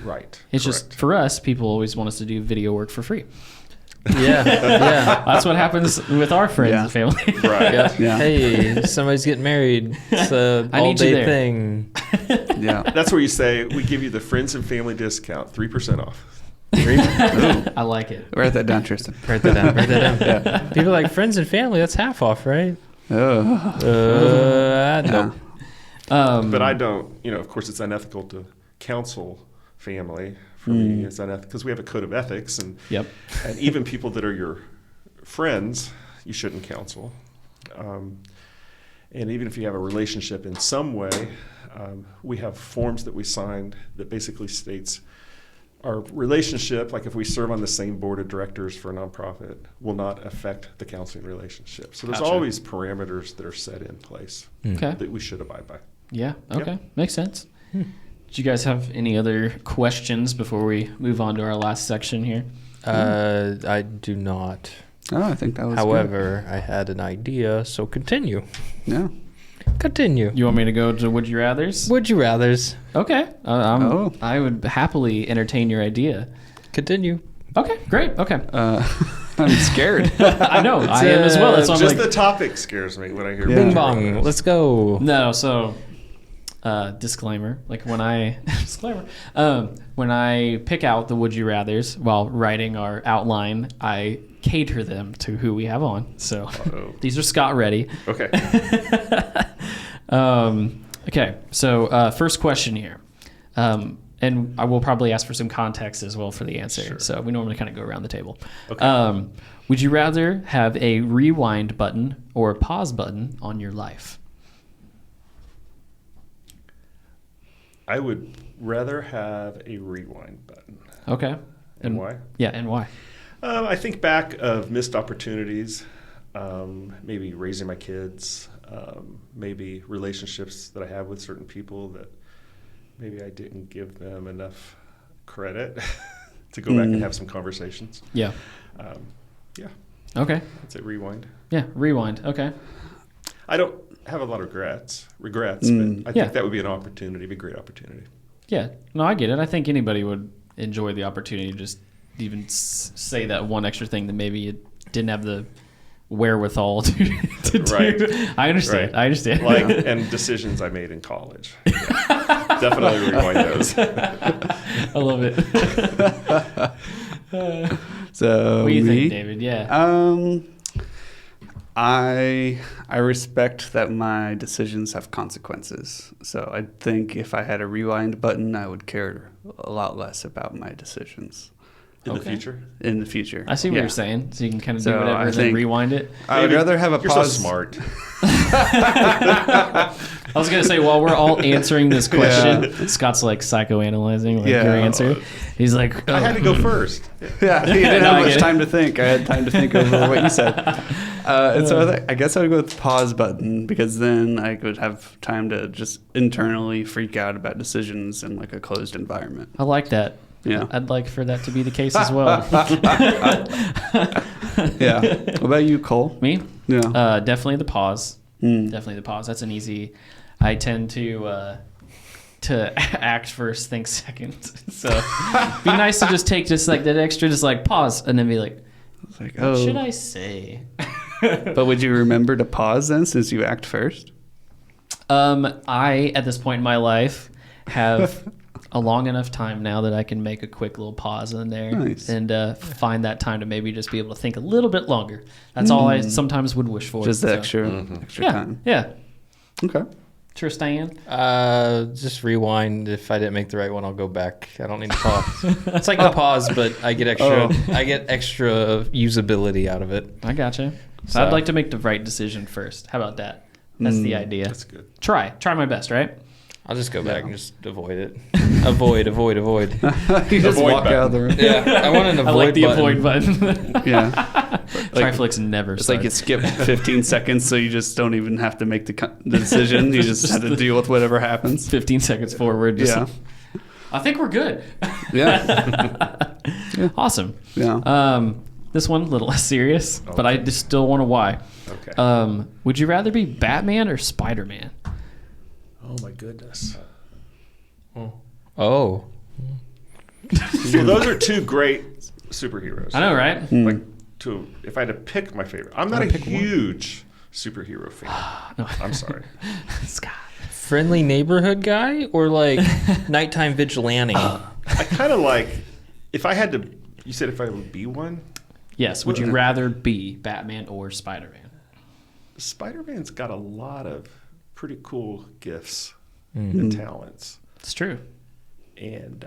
Right. It's just, Correct. for us, people always want us to do video work for free. Yeah. Yeah. That's what happens with our friends and family. Right. Yeah. Hey, somebody's getting married. It's a I need you all-day there. thing. Yeah. That's where you say, we give you the friends and family discount, 3% off. I like it. Write that down, Tristan. Write that down. Write that down. Yeah. People are like friends and family. That's half off, right? Oh. No. But I don't, of course it's unethical to counsel family. For me, it's unethical because we have a code of ethics, and even people that are your friends, you shouldn't counsel. And even if you have a relationship in some way, we have forms that we signed that basically states our relationship, like if we serve on the same board of directors for a nonprofit, will not affect the counseling relationship. So there's always parameters that are set in place that we should abide by. Yeah, okay. Makes sense. Do you guys have any other questions before we move on to our last section here? I do not. Oh, I think that was However, I had an idea, so continue. Yeah. Continue. You want me to go to Would You Rathers? Would you rathers? Okay. I would happily entertain your idea. Continue. Okay, great. Okay. I'm scared. I know. I am as well. That's why I'm Just like, the topic scares me when I hear Bing bong. Let's go. no, so disclaimer, like when I when I pick out the Would You Rathers while writing our outline, I cater them to who we have on. So these are Scott ready. Okay. Okay, so first question here. And I will probably ask for some context as well for the answer. Sure. So we normally kind of go around the table. Okay. Would you rather have a rewind button or a pause button on your life? I would rather have a rewind button. Okay. And why? Yeah, and why? I think back of missed opportunities, maybe raising my kids, maybe relationships that I have with certain people that maybe I didn't give them enough credit to go back and have some conversations. Yeah. Yeah. Okay. I'd say rewind. Yeah, rewind. Okay. I don't have a lot of regrets, but I Yeah. think that would be an opportunity, be a great opportunity. Yeah. No, I get it. I think anybody would enjoy the opportunity to just even say that one extra thing that maybe you didn't have the wherewithal to do. Right. I understand. Right. I understand. And decisions I made in college. Yeah. Definitely rewind those. I love it. So What do you me? think, David? Yeah. I respect that my decisions have consequences. So I think if I had a rewind button, I would care a lot less about my decisions In the Okay. future? in the future. I see what Yeah. you're saying. So you can kind of So do whatever I and then think- rewind it. I would David, rather have a you're pause. so smart. I was going to say, while we're all answering this question, Scott's like psychoanalyzing your answer. He's like, I had to go first. Yeah, he didn't No, I have get much it. time to think. I had time to think over what you said. And so I guess I would go with the pause button because then I could have time to just internally freak out about decisions in like a closed environment. I like that. Yeah. I'd like for that to be the case as well. Yeah. What about you, Cole? Me? Yeah. Definitely the pause. Mm. Definitely the pause. That's an easy. I tend to act first, think second. So be nice to just take like that extra, just like pause, and then be like, It's like, what should I say? But would you remember to pause then, since you act first? I at this point in my life have a long enough time now that I can make a quick little pause in there and find that time to maybe just be able to think a little bit longer. That's all I sometimes would wish for. Just the So, extra yeah, time. yeah. Okay. Tristan? Just rewind. If I didn't make the right one, I'll go back. I don't need to pause. It's like the pause, but I get extra. I get extra usability out of it. I gotcha. So- I'd like to make the right decision first. How about that? That's the idea. That's good. Try my best, right? I'll just go back and just avoid it. avoid. You just Avoid walk button. out of the room. Yeah, I want an avoid I like the button. avoid button. Yeah. TRIFLIX never It's starts. like it skipped 15 seconds, so you just don't even have to make the decision. You just have to deal with whatever happens. 15 seconds forward. Just, Yeah. I think we're good. Yeah. Awesome. Yeah. This one a little less serious, but I just still want to why. Okay. Would you rather be Batman or Spiderman? Oh my goodness. Oh. So those are two great superheroes. I know, right? Like if I had to pick my favorite, I'm not a huge superhero fan. No. I'm sorry. Scott. Friendly neighborhood guy or like nighttime vigilante? I kind of like If I had to, you said if I would be one, Yes. Would you rather be Batman or Spider-Man? Spider-Man's got a lot of pretty cool gifts and talents. It's true. And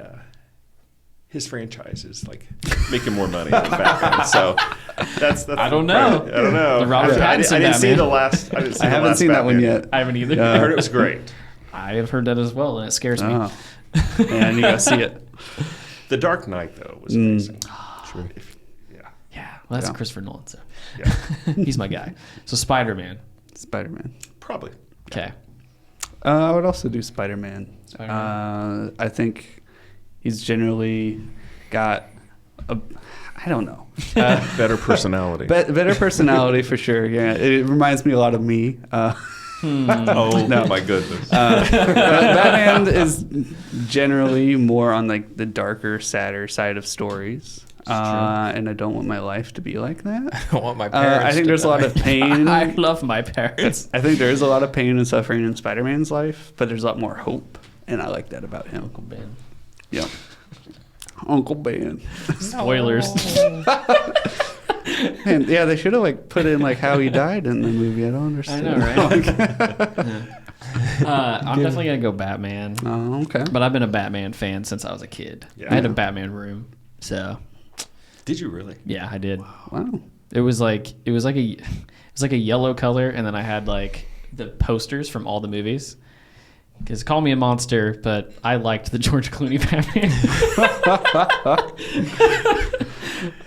his franchise is like making more money than Batman. So that's I don't know. I don't know. The Robert Pattinson I didn't see Batman. the last. I haven't seen that one yet. I haven't either. I heard it was great. I have heard that as well, and it scares me. Oh. And you gotta see it. The Dark Knight though was amazing. True. Yeah. Yeah, well, that's Yeah. Christopher Nolan, so Yeah. he's my guy. So Spider-Man. Spider-Man. Probably. Okay. I would also do Spider-Man. Spider-Man. I think he's generally got I don't know. Better personality. Better personality for sure. Yeah, it reminds me a lot of me. Oh No. my goodness. Batman is generally more on like the darker, sadder side of stories. And I don't want my life to be like that. I don't want my parents. I think to there's a lot die. of pain. I love my parents. I think there is a lot of pain and suffering in Spider-Man's life, but there's a lot more hope, and I like that about him. Uncle Ben. Yeah, Uncle Ben. Spoilers. And yeah, they should have like put in like how he died in the movie. I don't understand. I know, right? I'm definitely gonna go Batman, Oh, okay. but I've been a Batman fan since I was a kid. Yeah. I had a Batman room, so Did you really? yeah, I did. Wow. It was like a yellow color, and then I had like the posters from all the movies. Because call me a monster, but I liked the George Clooney Batman.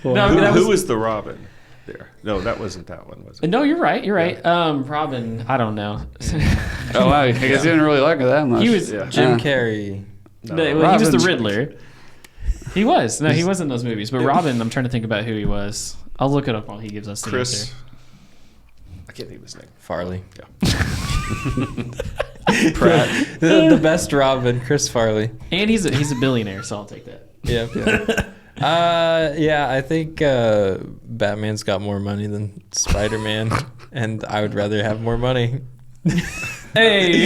No, I mean, that Who was the Robin there? No, that wasn't that one, was it? No, you're right. You're right. Robin, I don't know. Oh, wow. I guess you didn't really like it that much. He was Yeah. Jim Carrey. No, well, he was the Robin's- Riddler. He was. No, he wasn't in those movies. But Robin, I'm trying to think about who he was. I'll look it up while he gives us the Chris. answer. I can't think of his name. Farley. Yeah. Pratt. the best Robin, Chris Farley. And he's a billionaire, so I'll take that. Yeah. Yeah, I think Batman's got more money than Spider-Man, and I would rather have more money. Hey,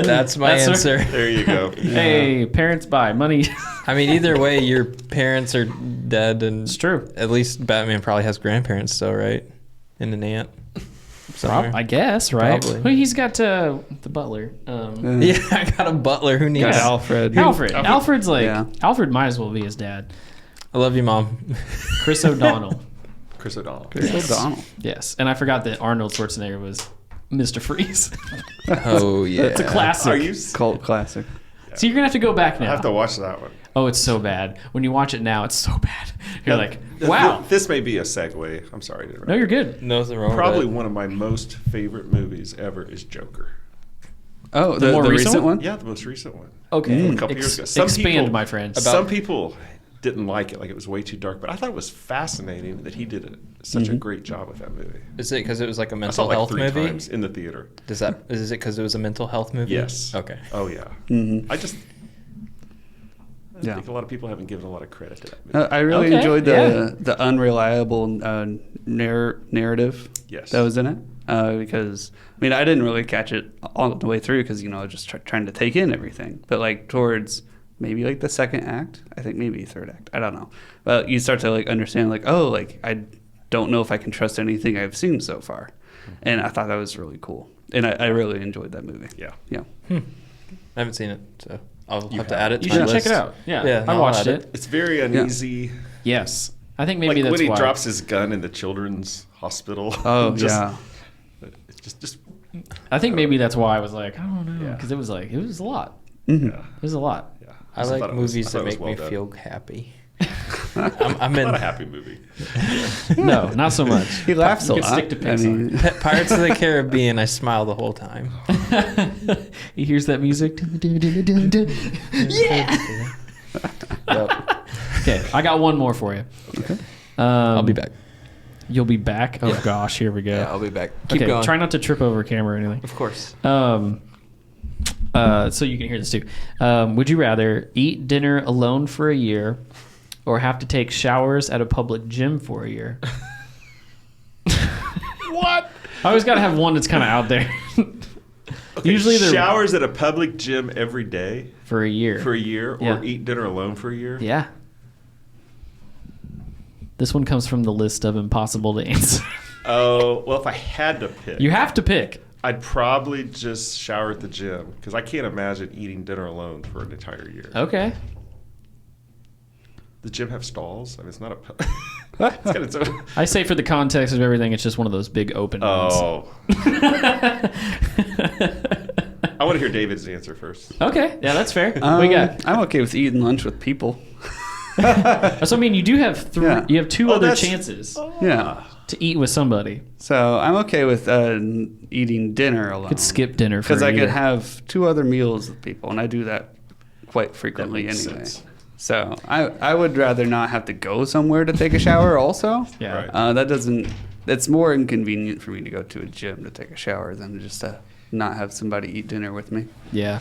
That's my answer. There you go. Hey, parents buy money. I mean, either way, your parents are dead, and It's true. at least Batman probably has grandparents still, right? And an aunt. Somewhere. I guess, right? Probably. Well, he's got the butler. Yeah, I got a butler. Who needs? Got Alfred. Alfred's like Yeah. Alfred might as well be his dad. I love you, Mom. Chris O'Donnell. Chris O'Donnell. Chris O'Donnell. Yes, and I forgot that Arnold Schwarzenegger was Mr. Freeze. Oh yeah, It's a classic. Are you? Cult classic. So you're gonna have to go back I now. have to watch that one. Oh, it's so bad. When you watch it now, it's so bad. You're like, wow. This may be a segue. I'm sorry to interrupt. No, you're good. Nothing wrong Probably with one of my most favorite movies ever is Joker. Oh, The the more recent recent one? Yeah, the most recent one. Okay. A couple years ago. Some Expand, people- my friend. Some people didn't like it, like it was way too dark, but I thought it was fascinating that he did such a great job with that movie. Is it because it was like a I saw mental it like health 3 movie? times in the theater. Is it because it was a mental health movie? Yes. Okay. Oh yeah. Mm-hmm. I Yeah. think a lot of people haven't given a lot of credit to that movie. I really Okay, enjoyed yeah. the unreliable narrative Yes. that was in it. Because, I mean, I didn't really catch it all the way through because, I was just trying to take in everything. But, like, towards maybe, like, the second act, I think maybe third act, I don't know. But you start to, like, understand, like, oh, like, I don't know if I can trust anything I've seen so far. And I thought that was really cool. And I really enjoyed that movie. Yeah. Yeah. I haven't seen it, so I'll You have to have. add it to You my should check list. it out. Yeah, Yeah, I no, I'll watched add it. It's very uneasy. Yes, I think maybe Like that's when he why. drops his gun in the children's hospital. Oh, Just- yeah. It's just I think maybe that's why I was like, I don't know, Yeah. because it was a lot. Mhm. yeah. It was a lot. Yeah. I just like thought it was- movies I thought that it was make well me done. feel happy. I'm in Not a happy movie. No, not so much. He laughs a You lot. could stick to Pixar. Pirates of the Caribbean. I smile the whole time. He hears that music. Yeah. Yep. Okay, I got one more for you. Okay. I'll be back. You'll be back. Oh Yeah. gosh, here we go. Yeah, I'll be back. Keep Okay, going. try not to trip over camera or anything. Of course. So you can hear this too. Would you rather eat dinner alone for a year or have to take showers at a public gym for a year? What? I always got to have one that's kind of out there. Okay, Usually they're showers at a public gym every day for a year. for a year, or Yeah. eat dinner alone for a year. Yeah. This one comes from the list of impossible to answer. Oh, well, if I had to pick, You have to pick. I'd probably just shower at the gym because I can't imagine eating dinner alone for an entire year. Okay. The gym have stalls? I mean, it's not a. It's got its own. I say for the context of everything, it's just one of those big open ones. Oh. I want to hear David's answer first. Okay. Yeah, that's fair. What you got? I'm okay with eating lunch with people. So I mean, you do have three. Yeah. You have two Oh, other that's- chances Yeah. to eat with somebody. So I'm okay with eating dinner alone. Could skip dinner for because I a year. could have 2 other meals with people, and I do that quite frequently makes anyway. sense. So I would rather not have to go somewhere to take a shower. Also, Yeah. Right. that doesn't. It's more inconvenient for me to go to a gym to take a shower than just to not have somebody eat dinner with me. Yeah.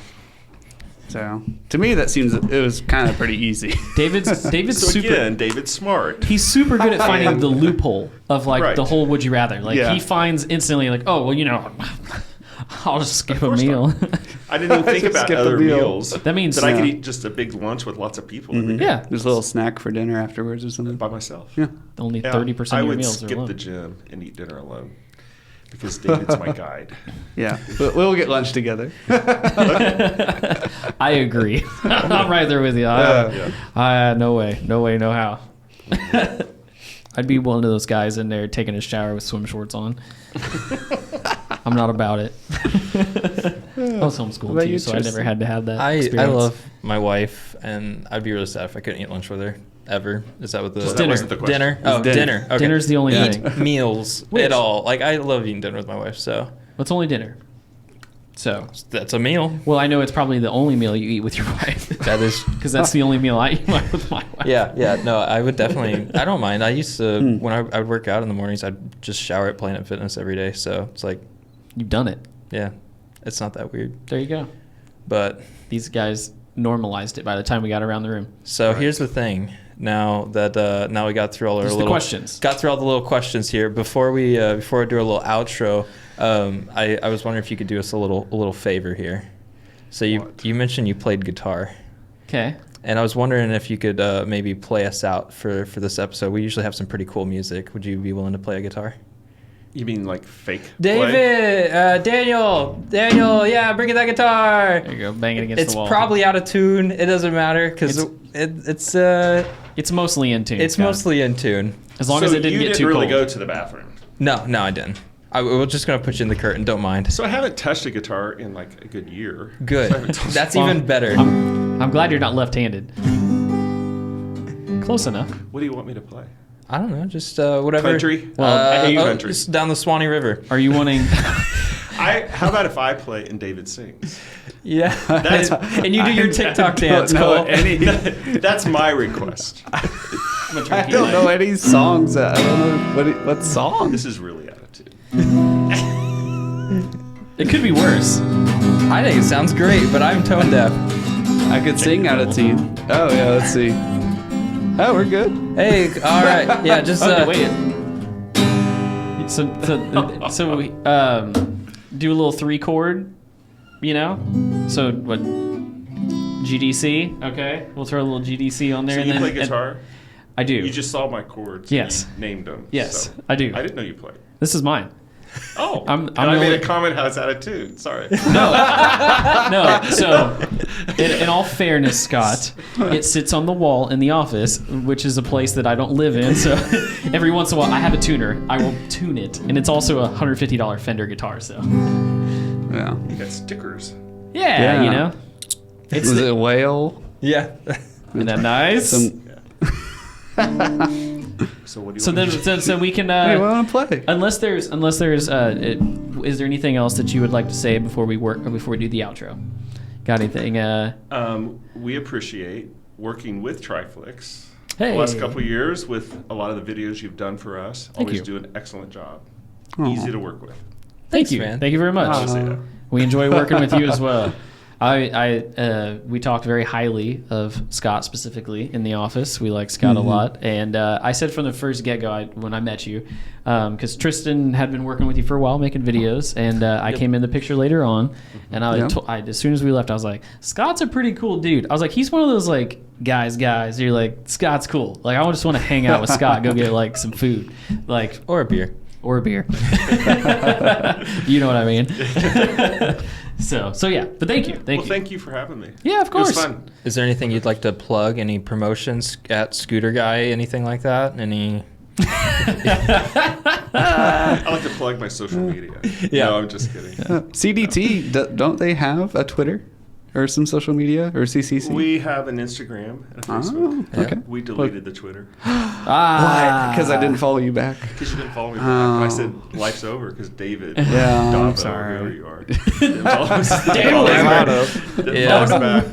So to me, that seems it was kind of pretty easy. David's So super. again, David's smart. He's super good at finding the loophole of like Right. the whole would you rather. Like Yeah. he finds instantly like, oh well, you know, I'll just skip a course meal. I didn't even think Just about skip a other meal. meals. That means that I could Yeah. eat just a big lunch with lots of people every day yeah, Just a little snack for dinner afterwards or something. by myself. Yeah. only Yeah, 30% I of your would meals are skip alone. the gym and eat dinner alone because David's my guide. Yeah. But we'll get lunch together. I agree. I'm right there with you. Yeah. No way, no how. I'd be one of those guys in there taking a shower with swim shorts on. I'm not about it. I was homeschooled about too, you, so I never Tristan? had to have that I experience. love my wife, and I'd be really sad if I couldn't eat lunch with her ever. Is that what the Just That dinner. wasn't the question. dinner? Oh, dinner. dinner. Okay. Dinner's the only Eat thing. meals Which? at all. Like I love eating dinner with my wife, so It's only dinner. So, that's a meal. well, I know it's probably the only meal you eat with your wife. That is. Because that's the only meal I eat with my wife. Yeah. No, I would definitely. I don't mind. I used to when I would work out in the mornings. I'd just shower at Planet Fitness every day. So it's like, You've done it. yeah, it's not that weird. There you go. But These guys normalized it by the time we got around the room. so here's the thing. Now that now we got through all our Just the little questions. got through all the little questions here. Before we do a little outro, I was wondering if you could do us a little favor here. So you mentioned you played guitar, Okay. and I was wondering if you could maybe play us out for this episode. We usually have some pretty cool music. Would you be willing to play a guitar? You mean like fake? play? David, Daniel, yeah, bring in that guitar. There you go. Bang it against It's the wall. probably out of tune. It doesn't matter because It's mostly in tune. it's Scott. mostly in tune. As long So as it didn't you get didn't too really cold. go to the bathroom. No, I didn't. We're just gonna put you in the curtain. Don't mind. So I haven't touched a guitar in like a good year. Good. So I haven't touched- That's Well, even better. I'm glad you're not left-handed. Close enough. What do you want me to play? I don't know. Just whatever. Country? I hate country. Just down the Swanee River. Are you wanting? How about if I play and David sings? Yeah. That's- and you do your TikTok dance. No, Cole. That's my request. I don't know any songs. I don't know what song. This is really attitude. It could be worse. I think it sounds great, but I'm tone deaf. I could sing out of tune. Oh yeah, let's see. Oh, we're good. Hey, all right. Yeah, just Wait. So we do a little 3-chord, you know? So what? GDC. Okay. We'll throw a little GDC on there. So and you then, play guitar? I do. You just saw my chords. Yes. And you named them. Yes, so I do. I didn't know you played. This is mine. Oh, I'm and I the made only- a comment how it's out of tune. Sorry. No. So, in all fairness, Scott, it sits on the wall in the office, which is a place that I don't live in. So, every once in a while, I have a tuner. I will tune it, and it's also a $150 Fender guitar. So, Yeah. You got stickers. yeah, Yeah. you know, it's Was it a whale? yeah. isn't that nice? Some. So what do you So want then, me to so we can. Hey, what want to play? Unless there's, is there anything else that you would like to say before we do the outro? Got anything? We appreciate working with TRIFLIX Hey. the last couple of years with a lot of the videos you've done for us. Thank Always you. do an excellent job. Aw. Easy to work with. Thank Thanks, you, man. thank you very much. Just say that. We enjoy working with you as well. We talked very highly of Scott specifically in the office. We like Scott a lot, and I said from the first get-go when I met you, because Tristan had been working with you for a while making videos, and I came in the picture later on, and as soon as we left, I was like, Scott's a pretty cool dude. I was like, he's one of those like guys. You're like, Scott's cool. Like I just want to hang out with Scott, go get like some food, like Or a beer. or a beer. You know what I mean? So yeah, but thank you. Thank you for having me. Yeah, of course. It was fun. Is there anything you'd like to plug? Any promotions at Scooter Guy? Anything like that? Any? I like to plug my social media. Yeah. No, I'm just kidding. CDT, don't they have a Twitter or some social media or CCC? We have an Instagram and a Facebook. Oh, okay. We deleted the Twitter Ah, Because I didn't follow you back. because you didn't follow me back. Oh. I said life's over because David, Yeah, I'm Davo, sorry. whoever you are, didn't follow us Yeah. back.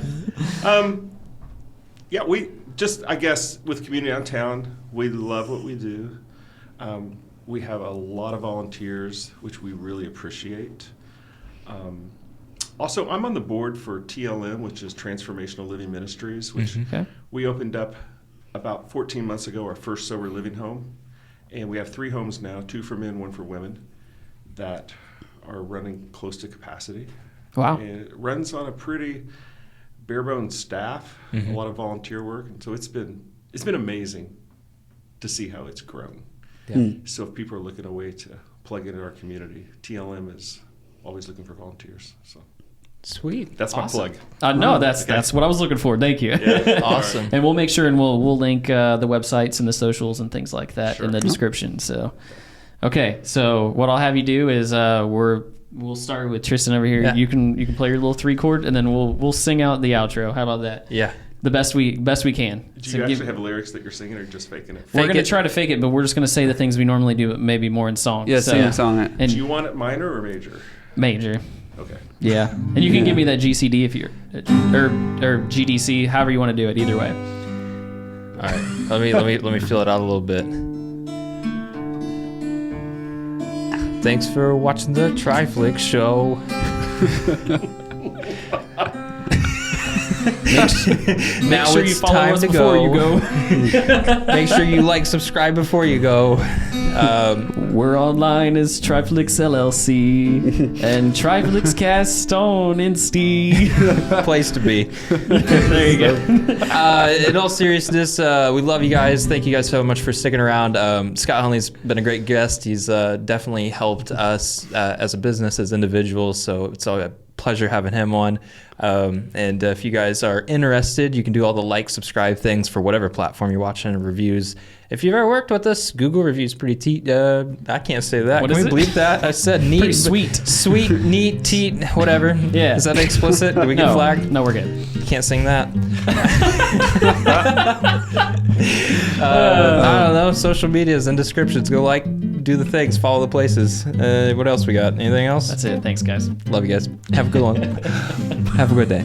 Yeah, we just, I guess, with community downtown, we love what we do. We have a lot of volunteers, which we really appreciate. Also, I'm on the board for TLM, which is Transformational Living Ministries, which Okay. we opened up about 14 months ago, our first sober living home. And we have 3 homes now, 2 for men, 1 for women, that are running close to capacity. Wow. And it runs on a pretty bare bones staff, a lot of volunteer work. And so it's been amazing to see how it's grown. Yeah. So if people are looking a way to plug into our community, TLM is always looking for volunteers. So Sweet. that's my plug. No, that's what I was looking for. Thank you. Yeah. Awesome. And we'll make sure and we'll link the websites and the socials and things like that Sure. in the description. So, okay. So what I'll have you do is we'll start with Tristan over here. Yeah. You can play your little 3-chord and then we'll sing out the outro. How about that? Yeah. The best we can. Do So you give- actually have lyrics that you're singing, or you're just faking it? We're Fake gonna it. try to fake it, but we're just gonna say the things we normally do, but maybe more in song. Yeah, So- sing a song. And Do you want it minor or major? major. Okay. Yeah, and you can give me that GCD if you're, or GDC, however you want to do it. Either way. All right. Let me fill it out a little bit. Thanks for watching the TriFliX show. Now sure it's you follow time us to before go. you go. Make sure you like, subscribe before you go. We're online as TriFliX LLC and TriFliX Cast on Insta. Place to be. There you go. In all seriousness, we love you guys. Thank you guys so much for sticking around. Scott Hundley's been a great guest. He's definitely helped us as a business, as individuals. So it's a pleasure having him on. And if you guys are interested, you can do all the like, subscribe things for whatever platform you're watching, reviews. If you've ever worked with us, Google reviews pretty teat. I can't say that. What Can is we it? bleep that? I said neat. Pretty sweet. Sweet, neat, teat, whatever. Yeah. Is that explicit? Do we get No, flagged? no, we're good. Can't sing that. I don't know. Social medias and descriptions. Go like, do the things, follow the places. What else we got? Anything else? That's it. Thanks, guys. Love you guys. Have a good one. Have a good day.